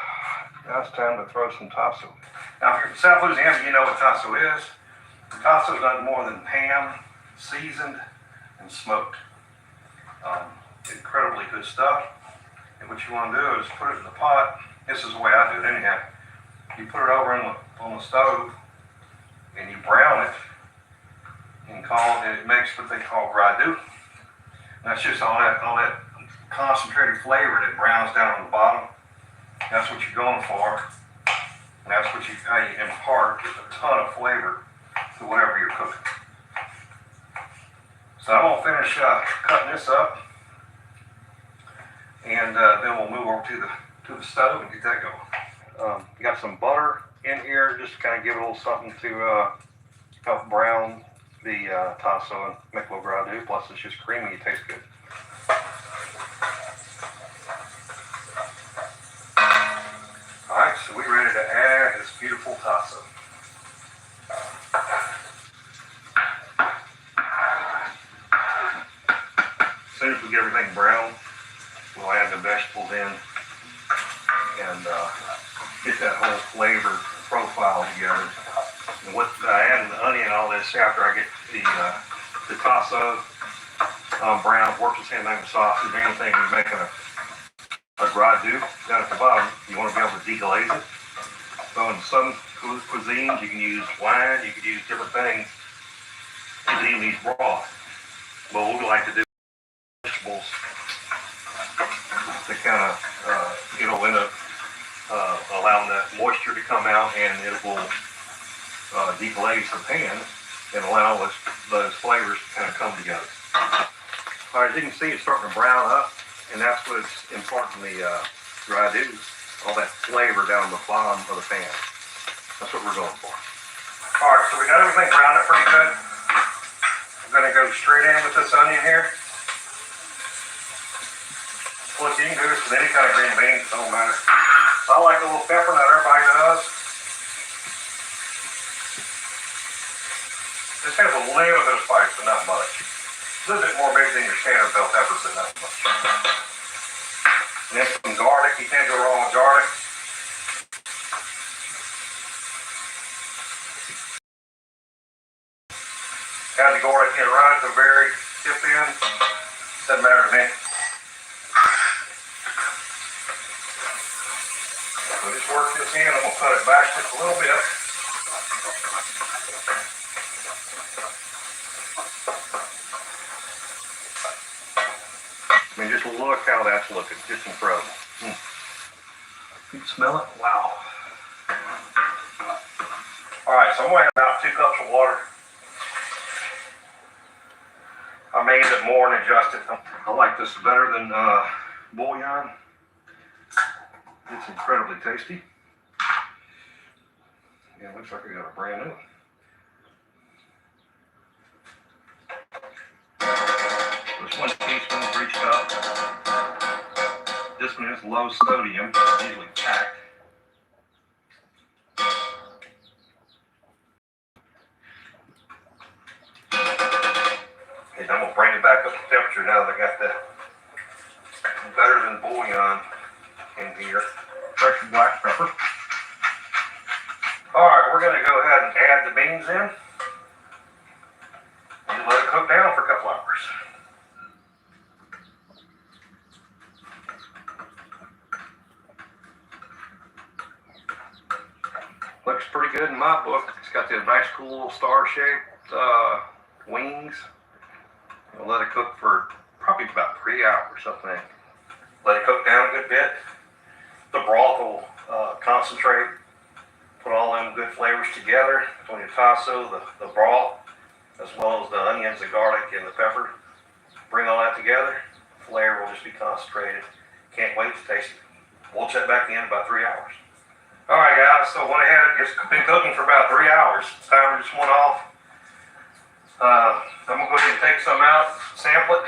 Now it's time to throw some tasso. Now, if you're from South Louisiana, you know what tasso is. Tasso is nothing more than pan, seasoned, and smoked. Incredibly good stuff. And what you want to do is put it in the pot. This is the way I do it anyhow. You put it over on the stove and you brown it and it makes what they call ragu. And that's just all that concentrated flavor that browns down on the bottom. That's what you're going for. And that's how you impart just a ton of flavor to whatever you're cooking. So I'm going to finish cutting this up. And then we'll move over to the stove and get that going. You got some butter in here, just to kind of give it a little something to help brown the tasso and make a little ragu. Plus, it's just creamy. It tastes good. All right, so we're ready to add this beautiful tasso. As soon as we get everything brown, we'll add the vegetables in and get that whole flavor profile together. And with adding the onion and all this, after I get the tasso brown, works the same thing with sausage. Anything you're making a ragu down at the bottom, you want to be able to deglaze it. So in some cuisines, you can use wine, you can use different things to leave these raw. But what we like to do is vegetables to kind of, end up allowing that moisture to come out, and it will deglaze the pan and allow those flavors to kind of come together. All right, as you can see, it's starting to brown up, and that's what's imparting the ragu, all that flavor down the bottom of the pan. That's what we're going for. All right, so we got everything browned up pretty good. I'm going to go straight in with this onion here. Look, you can do this with any kind of green beans, it don't matter. I like a little pepper, not everybody does. This has a little bit of spice, but not much. A little bit more maybe than your standard bell peppers, but not much. And then some garlic. You can't go wrong with garlic. Add the garlic in right at the very tip end. Doesn't matter to me. So just work this in. I'm going to cut it back just a little bit. I mean, just look how that's looking. Just incredible. You can smell it? Wow. All right, so I'm going to add about 2 cups of water. I made it more and adjusted. I like this better than bouillon. It's incredibly tasty. Yeah, it looks like I got a brand new one. There's 1 teaspoon for each cup. This one is low sodium, usually packed. And I'm going to bring it back up to temperature now that I got that better than bouillon in here. Fresh black pepper. Alright, we're going to go ahead and add the beans in. And let it cook down for a couple hours. Looks pretty good in my book. It's got the nice cool little star-shaped wings. We'll let it cook for probably about 3 hours, I think. Let it cook down a good bit. The broth will concentrate, put all them good flavors together between the tasso, the broth, as well as the onions, the garlic, and the pepper. Bring all that together. Flavor will just be concentrated. Can't wait to taste it. We'll check back in about 3 hours. All right, guys, so went ahead. It's been cooking for about 3 hours. Timer just went off. I'm going to go ahead and take some out, sample it.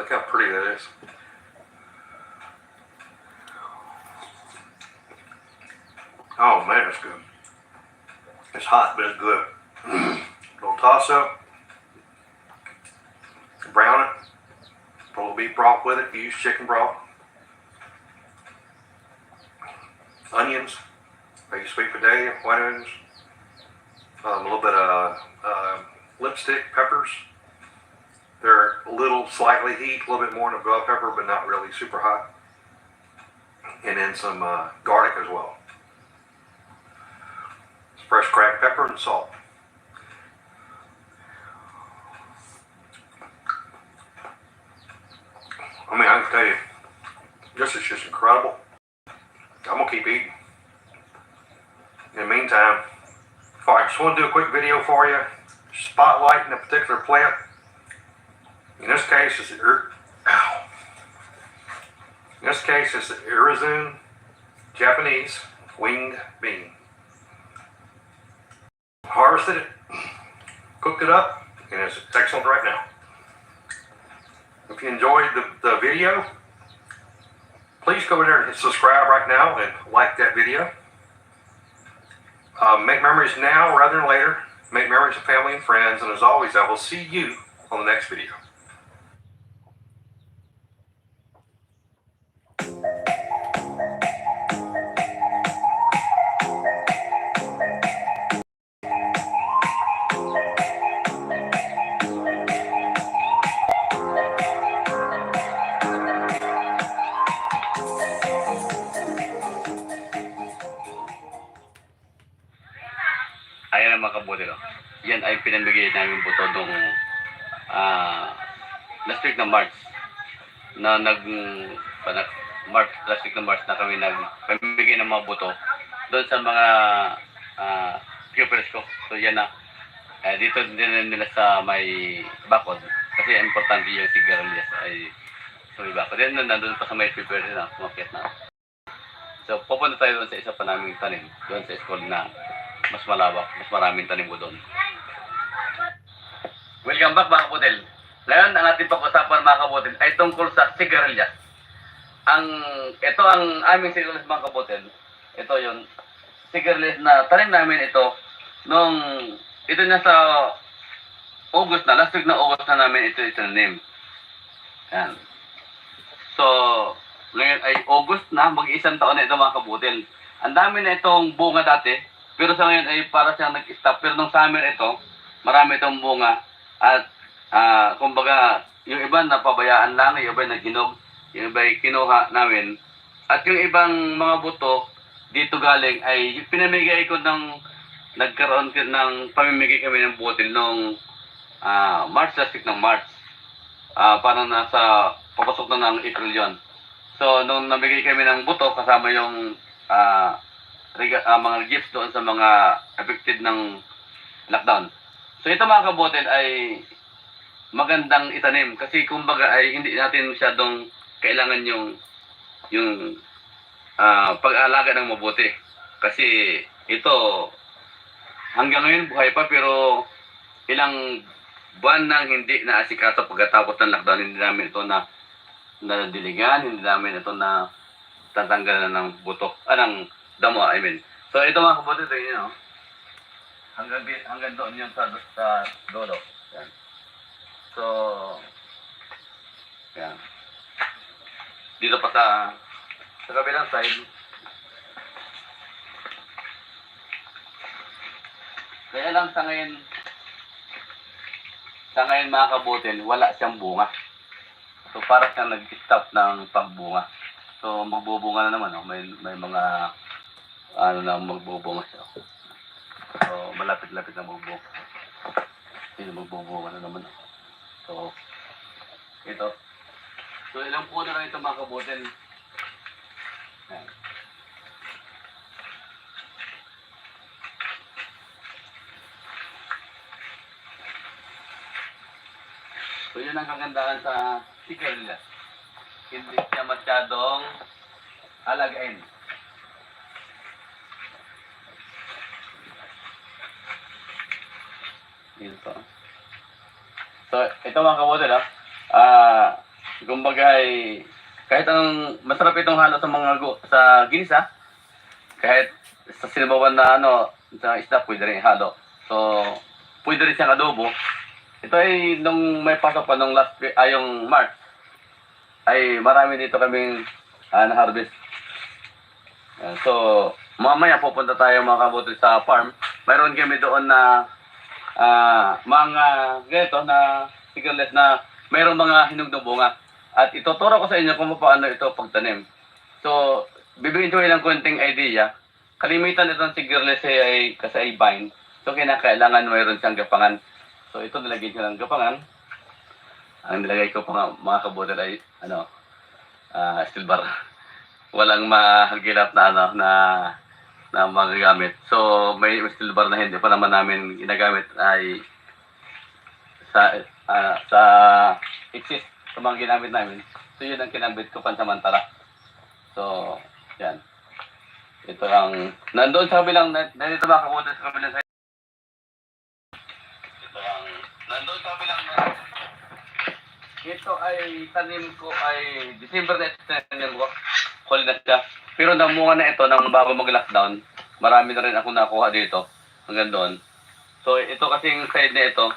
Look how pretty that is. Oh man, it's good. It's hot, but it's good. Little toss up. Brown it. Put a little beef broth with it. If you use chicken broth. Onions. Maybe sweet potato, white onions. A little bit of lipstick peppers. They're a little slightly heat, a little bit more than a bell pepper, but not really super hot. And then some garlic as well. Fresh cracked pepper and salt. I mean, I can tell you, this is just incredible. I'm gonna keep eating. In the meantime, I just want to do a quick video for you, spotlighting a particular plant. In this case, it's the Irizun Japanese winged bean. Harvested it, cooked it up, and it's excellent right now. If you enjoyed the video, please go over there and hit subscribe right now and like that video. Make memories now rather than later. Make memories with family and friends. And as always, I will see you on the next video. Ayan ang mga kabudero. Yan ay pinamigay namin buto nung last week ng March na last week ng March na kami nagpamigay ng mga buto doon sa mga pupils ko. So yan na. Dito din nila sa may bakod kasi importante yung Sigarilyas ay sa may bakod. Then nandun pa sa may pupils na kumakit na. So pupunta tayo doon sa isa pa naming tanim doon sa school na mas malawak, mas maraming tanim ko doon. Welcome back mga kabutil. Ngayon, ang ating pag-usapan mga kabutil ay tungkol sa sigarilyas. Ito ang aming sigarilyas mga kabutil. Ito yung sigarilyas na tanim namin ito ito na sa August na, last week na August na namin ito itanim. Yan. So, ngayon ay August na, mag-isang taon na ito mga kabutil. Ang dami na itong bunga dati. Pero sa ngayon ay para siyang nag-stop. Pero nung summer ito, marami itong bunga. At kumbaga, yung iba napabayaan lang, yung iba naghinog, yung iba ay kinuha namin. At yung ibang mga buto, dito galing ay pinamigay ko nagkaroon ng pamimigay kami ng butil nung March, last week ng March. Parang papasok na ng April yon. So, nung nabigay kami ng buto, kasama yung mga gifts doon sa mga affected ng lockdown. So ito mga kabutil ay magandang itanim kasi kumbaga ay hindi natin masyadong kailangan yung pag-aalaga ng mabuti. Kasi ito hanggang ngayon buhay pa pero ilang buwan nang hindi naasikaso pagkatapos ng lockdown. Hindi namin ito nadiligan, hindi namin ito na tatanggalan ng buto, ng damo, I mean. So ito mga kabutil, tingnan nyo. Hanggang doon yun sa dulo. Yan. So, yan. Dito pa sa kabilang side. Kaya lang sa ngayon mga kabutil, wala siyang bunga. So para siyang nag-stop ng pagbunga. So magbubunga na naman, may mga magbubunga siya. So malapit-lapit na magbubunga. Magbubunga na naman. So ito. So ilang puno na ito mga kabutil. Ayan. So yun ang kagandahan sa Sigarilyas. Hindi siya masyadong alagain. Dito. So ito mga kabutil Kumbaga ay kahit anong masarap itong halo sa mga sa ginisa, kahit sa sinabawan na sa isda pwede rin ihalo. So, pwede rin siyang adobo. Ito ay nung may pasok pa nung yung March, ay marami dito kaming na-harvest. So, mamaya pupunta tayo mga kabuti sa farm. Mayroon kami doon na mga ganito na sigarilyas na mayroong mga hinog na bunga. At ituturo ko sa inyo kung paano ito pagtanim. So, bibigyan ko ng konting idea. Kalimitan itong sigarilyas ay kasi ay vine. So, kinakailangan mayroon siyang gapangan. So, ito nilagay ko ng gapangan. Ang nilagay ko pa mga kabuti ay steel bar. Walang mahagilap na magagamit. So, may steel bar na hindi pa naman namin ginagamit ay sa exist sa mga ginamit namin. So, yun ang kinabit ko pansamantala. So, yan. Ito ang, nandoon sa kabilang, nandito mga kabuti sa kabilang side. Ito ang, nandoon sa kabilang, ito ay tanim ko ay December na tanim ko. Huli na siya. Pero namunga na ito nang bago mag-lockdown. Marami na rin ako nakuha dito. Hanggang doon. So, ito kasing side na ito.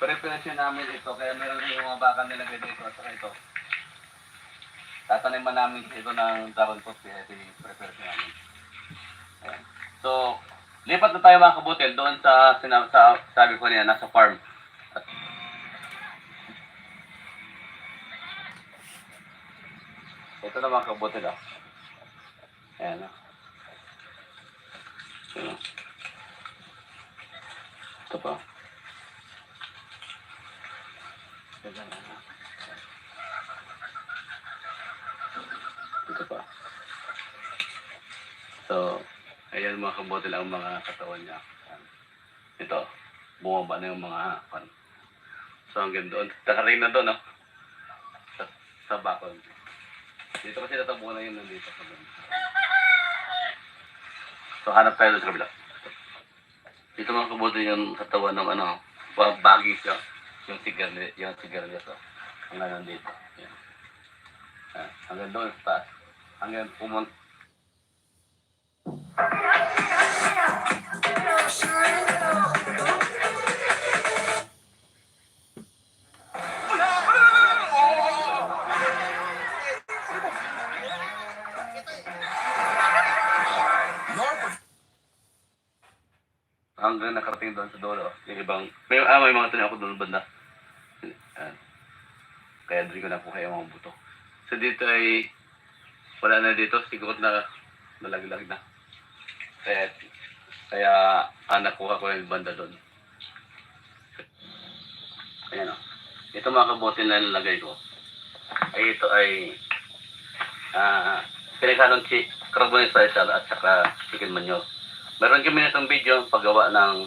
Preparation namin ito. Kaya meron rin yung mga bakal nilagay dito at saka ito. Tataniman namin ito ng dragon fruit. Kaya ito yung preparation namin. Ayan. So, lipat na tayo mga kabutil doon sa sabi ko niya, nasa farm. Ito na mga kabutil ah. Ayan ah. Ayan. Ito pa. Ito pa. So, ayan mga kabutil ang mga katawan niya. Ayan. Ito. Bumaba na yung mga pan. So, hanggang doon. Takarin na doon, no? Sa bakod. Dito kasi natabuhan na yun nandito sa doon. So, hanap tayo doon sa kabila. Dito mga kabutil yung katawan ng bagay siya. Yung sigarilyas. Hanggang nandito. Ayan. Hanggang doon sa taas. Hanggang pumunta. Hanggang nakarating doon sa dulo. Yung ibang, may mga tanim ako doon banda. Ayan. Kaya doon ko nakuha yung mga buto. So dito ay, wala na dito, siguro na nalaglag na. Kaya nakuha ko yung banda doon. Ayan o. Ito mga kabote na nilagay ko. Ay ito ay pinaghalong carbonate sisal at saka chicken manure. Meron kami nitong video paggawa ng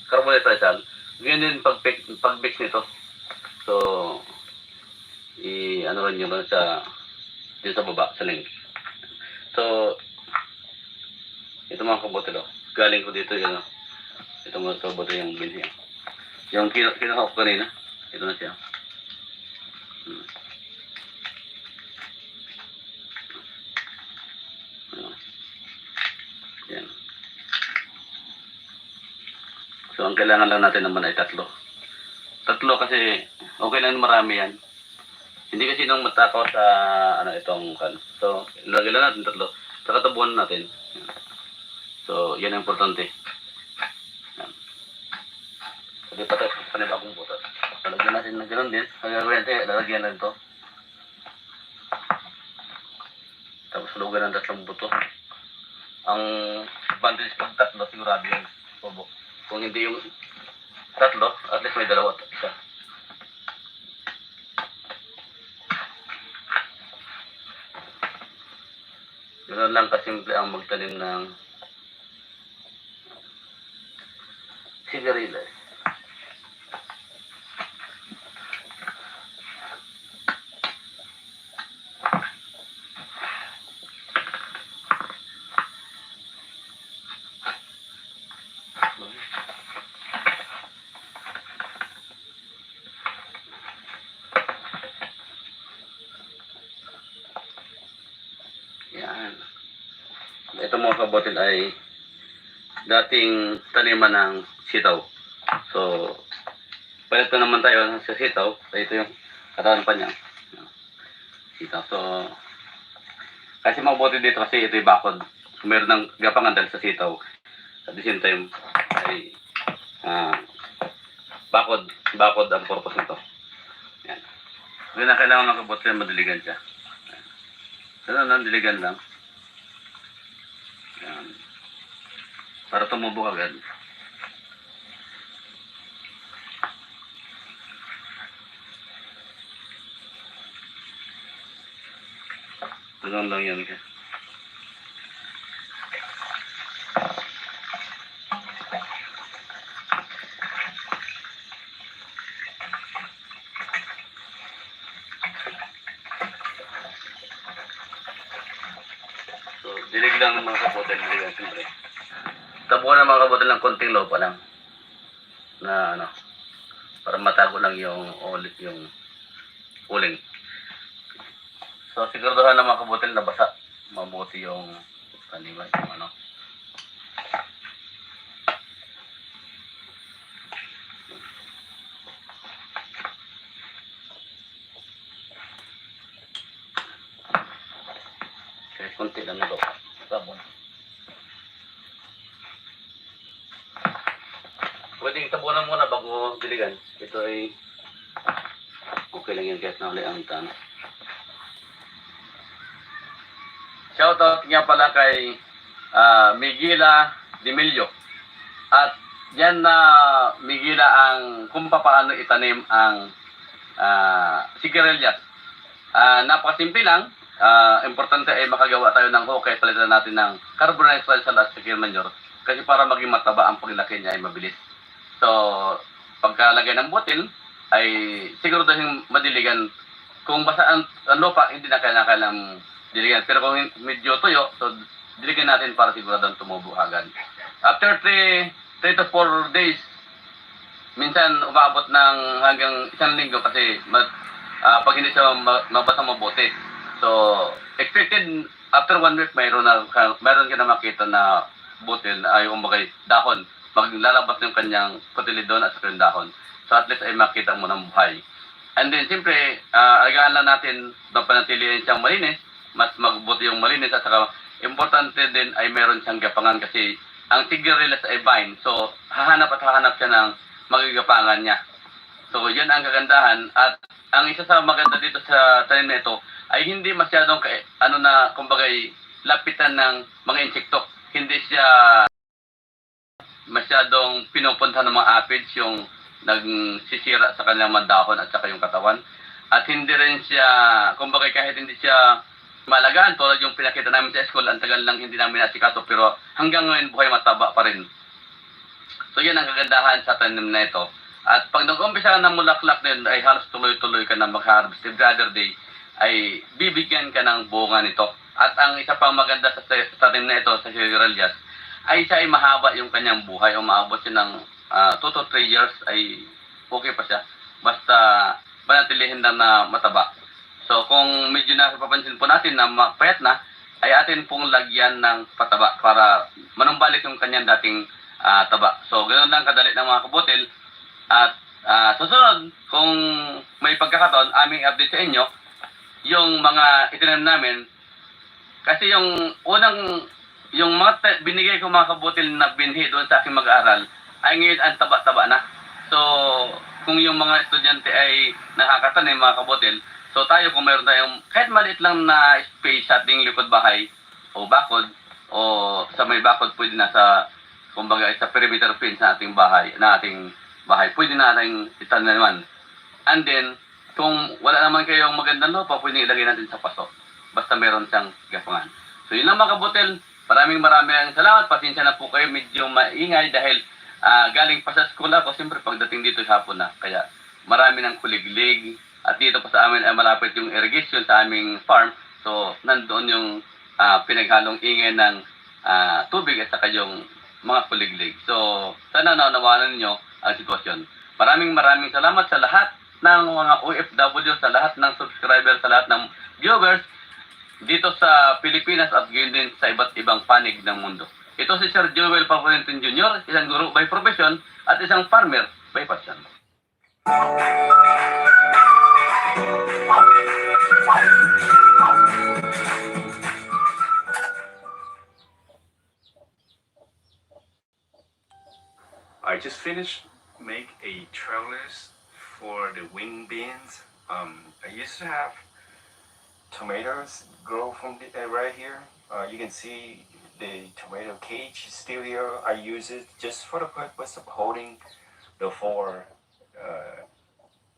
carbonate sisal. Ganyan din pag-mix nito. So, rin nyo lang dito sa baba, sa link. So, ito mga kabote do. Galing ko dito yun. Ito mga kabote yung binhi. Yung kinuha ko kanina. Ito na siya. Yan. So, ang kailangan lang natin naman ay tatlo. Tatlo kasi okay lang marami yan. Hindi kasi nung matakaw sa itong kan. So, ilagay lang natin tatlo. Saka tabuhan natin. So, yan ang importante. Yan. Pwede pa tayo sa panibagong butas. Lalagyan natin ng gano'n din. Lalagyan natin ito. Tapos lugan ng tatlong buto. Ang advantage pag tatlo, sigurado yan. Kung hindi yung tatlo, at least may dalawa at isa. Ganoon lang kasimple ang magtanim ng sigarilyas. Yan. Ito mga kabotin ay dating taniman ng sitaw. So, palit na naman tayo sa sitaw. So, ito yung katawan pa niya. Sitaw. So, kasi mabuti dito kasi ito yung bakod. So, meron ng gapangan dahil sa sitaw. At the same time, ay bakod ang purpose nito. Yan. Hindi na kailangan ng kabotin madiligan siya. Ganun lang, diligan lang. Yan. Para tumubo agad. Ganun lang yan. So, dilig lang ng mga kabotin. Dilig lang, siyempre. Tabuhan ng mga kabotin ng konting lupa lang. Na ano, para matago lang yung uling. So, siguraduhan ng mga kabotin na basa. Mabuti yung taniman. Yung ano. Okay, konti lang ito. Sabon. Pwedeng tabunan muna bago diligan. Ito ay okay lang yan kahit na uli ang tanong. Shoutout nga pala kay Migila Dimilio. At yan na Migila ang kung paano itanim ang Sigarilyas. Napakasimple lang. Importante ay makagawa tayo ng hukay. Palitan natin ng carbonized soil salt at secure manure. Kasi para maging mataba ang paglaki niya ay mabilis. So, pagkalagay ng butil, ay siguro dahil madiligan. Kung basa ang lupa, hindi na kailangan diligan. Pero kung medyo tuyo, so diligan natin para siguradong tumubo agad. After 3 to 4 days, minsan umaabot ng hanggang 1 linggo kasi pag hindi siya mabasa mabuti. So, expected after 1 week, mayroon ka na makita na butil ay umbagay dahon. Maglalabas yung kanyang kotilidon at sa kanyang dahon. So at least ay makita mo ng buhay. And then siyempre, alagaan lang natin na panatilihin siyang malinis, mas mabuti yung malinis at saka importante din ay meron siyang gapangan kasi ang Sigarilyas ay vine. So hahanap siya ng magigapangan niya. So yan ang kagandahan at ang isa sa maganda dito sa tanim na ito ay hindi masyadong kumbagay lapitan ng mga insekto. Hindi siya masyadong pinupuntahan ng mga aphids yung nagsisira sa kanyang mga dahon at saka yung katawan. At hindi rin siya, kumbaga kahit hindi siya malagaan, tulad yung pinakita namin sa school, ang tagal lang hindi namin nasikaso, pero hanggang ngayon buhay mataba pa rin. So yan ang kagandahan sa tanim na ito. At pag nag-umpisa ka ng mulaklak din, ay halos tuloy-tuloy ka na mag-harvest. Every other day, ay bibigyan ka ng bunga nito. At ang isa pang maganda sa tanim na ito, sa Sigarilyas, ay siya ay mahaba yung kanyang buhay. Umaabot siya ng 2 to 3 years ay okay pa siya. Basta panatilihin lang na mataba. So kung medyo napapansin po natin na mapayat na, ay atin pong lagyan ng pataba para manumbalik yung kanyang dating taba. So ganoon lang kadali ng mga kabutil. At susunod, kung may pagkakataon, aming update sa inyo, yung mga itinim namin, kasi yung mga binigay ko mga kabutil na binhi doon sa aking mag-aaral, ay ngayon ang taba-taba na. So, kung yung mga estudyante ay nakakatanim mga kabutil, so tayo kung mayroon tayong kahit maliit lang na space sa ating likod bahay, o bakod, o sa may bakod, pwede na kumbaga sa perimeter fence sa ating bahay, pwede natin itanaman. And then, kung wala naman kayong magandang lupa, pwede ilagay natin sa paso. Basta meron siyang gapangan. So, yun lang mga kabutil. Maraming salamat. Pasensya na po kayo, medyo maingay dahil galing pa sa school ako. Siyempre pagdating dito hapon na. Kaya marami ng kuliglig. At dito pa sa amin ay malapit yung irrigation sa aming farm. So nandoon yung pinaghalong ingay ng tubig at saka yung mga kuliglig. So sana naunawanan niyo ang sitwasyon. Maraming salamat sa lahat ng mga OFW, sa lahat ng subscribers, sa lahat ng viewers. dito sa Pilipinas at gayon din sa iba't ibang panig ng mundo. Ito si Sir Joel Pavulentin Jr., isang guro by profession at isang farmer by passion. I just finished make a trellis for the wing beans. I used to have tomatoes grow from right here. You can see the tomato cage still here. I use it just for the purpose of holding the four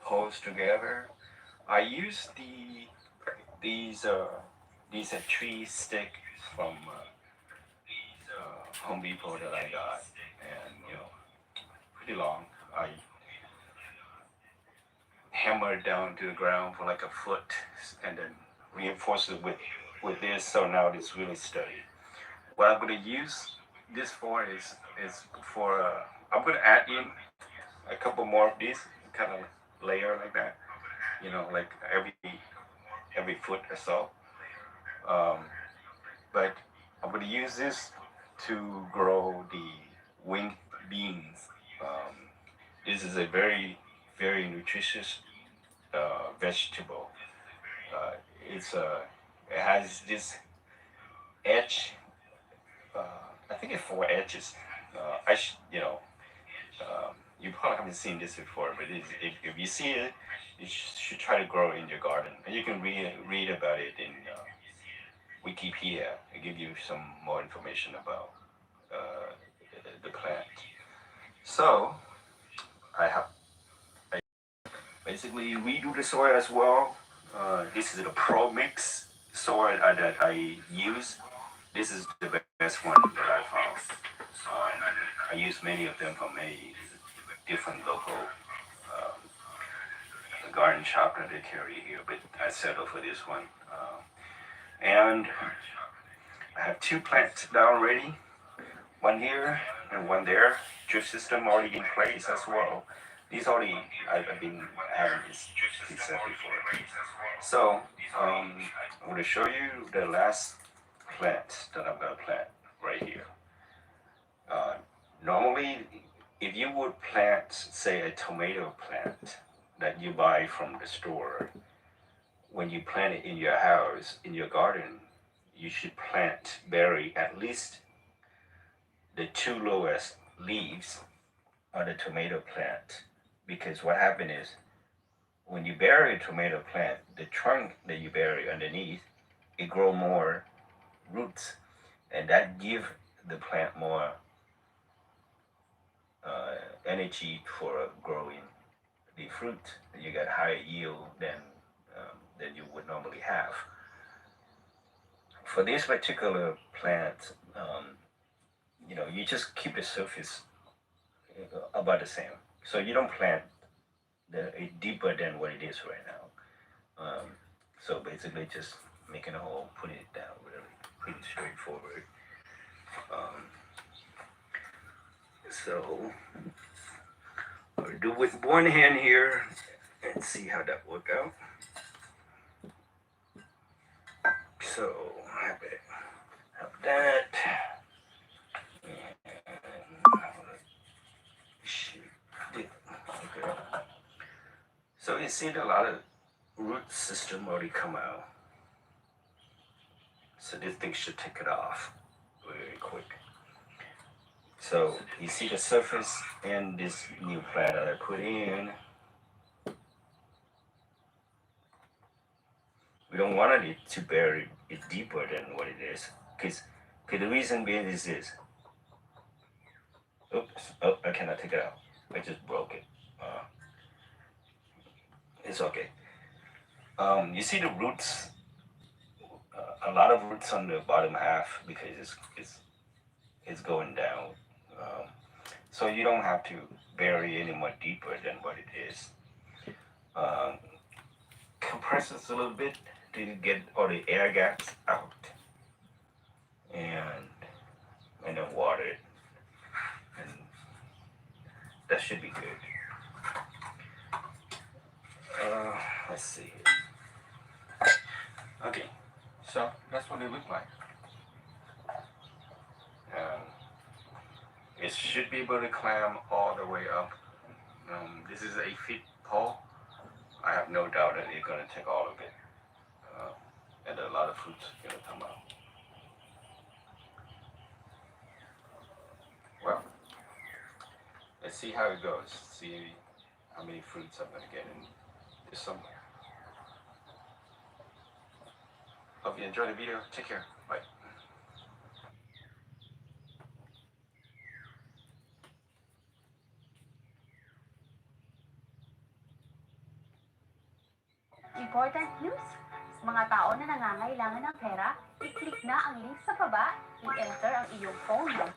poles together. I use these tree stick from Home Depot that I got, and pretty long. I hammer it down to the ground for like a foot, and then reinforce it with this, so now it's really steady. What I'm gonna use this for is for I'm gonna add in a couple more of these kind of layer like that, like every foot or so. But I'm gonna use this to grow the winged beans. This is a very, very nutritious vegetable. It has this edge. I think it's 4 edges. You probably haven't seen this before, but if you see it, you should try to grow it in your garden. And you can read about it in Wikipedia. It give you some more information about the plant. So basically redo the soil as well. This is the Pro Mix soil that I use. This is the best one that I found. I use many of them from many different local garden shop that they carry here, but I settled for this one. And I have 2 plants down ready, one here and one there. Drip system already in place as well. I've been having this set before. So I'm going to show you the last plant that I'm going to plant right here. Normally, if you would plant, say, a tomato plant that you buy from the store, when you plant it in your house, in your garden, you should bury at least the 2 lowest leaves on the tomato plant. Because what happens is, when you bury a tomato plant, the trunk that you bury underneath, it grow more roots, and that give the plant more energy for growing the fruit. You get higher yield than you would normally have. For this particular plant, you just keep the surface about the same. So you don't plant it deeper than what it is right now. So basically just making a hole, putting it down, really pretty straightforward. So I'll do with one hand here and see how that work out. So have that. Okay. So you see a lot of root system already come out. So this thing should take it off very quick. So you see the surface and this new plant that I put in. We don't want it to bury it deeper than what it is. Because the reason being is this. Oops, I cannot take it out. I just broke it. It's okay. You see the roots, a lot of roots on the bottom half because it's going down. So you don't have to bury any more deeper than what it is. Compress this a little bit to get all the air gaps out, and then water it, and that should be good. Let's see. Okay, So that's what they look like. And it should be able to climb all the way up. This is 8 feet tall. I have no doubt that it's gonna take all of it, and a lot of fruits gonna come out. Well, let's see how it goes. See how many fruits I'm gonna get in this summer. Hope you enjoyed the video. Take care. Bye. Important news! Sa mga tao na nangangailangan ng pera, i-click na ang link sa baba, i-enter ang iyong phone number.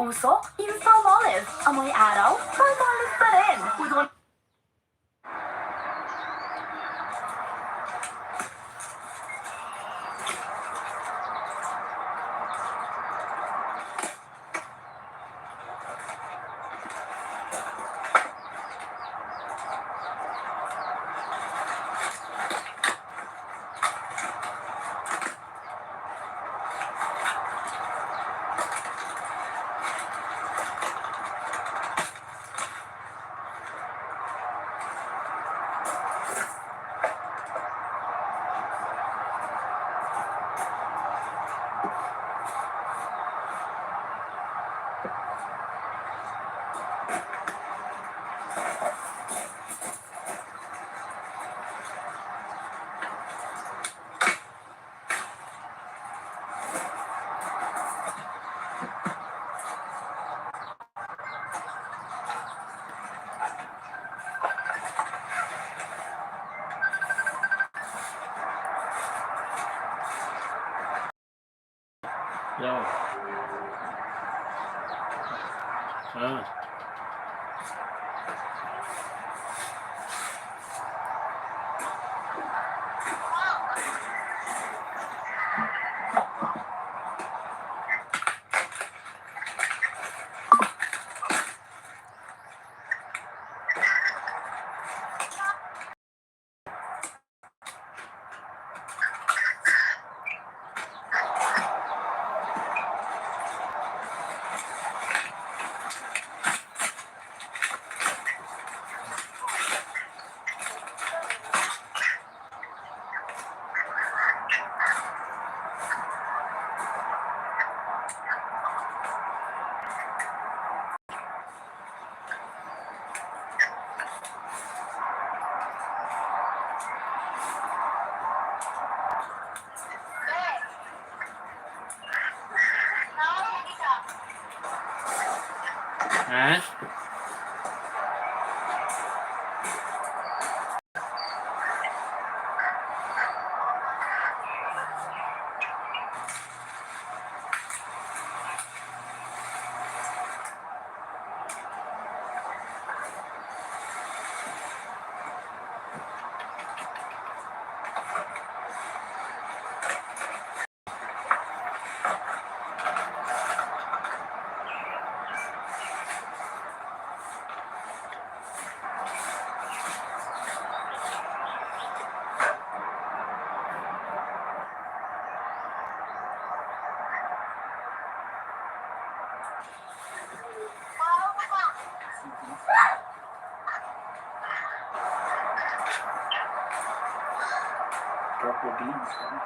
usok, yung palm olive. Amoy araw, palm olive pa rin. With one Rồi. Hả? Purple beans.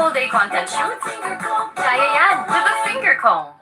Full day content shoot? Kaya yan with a finger comb.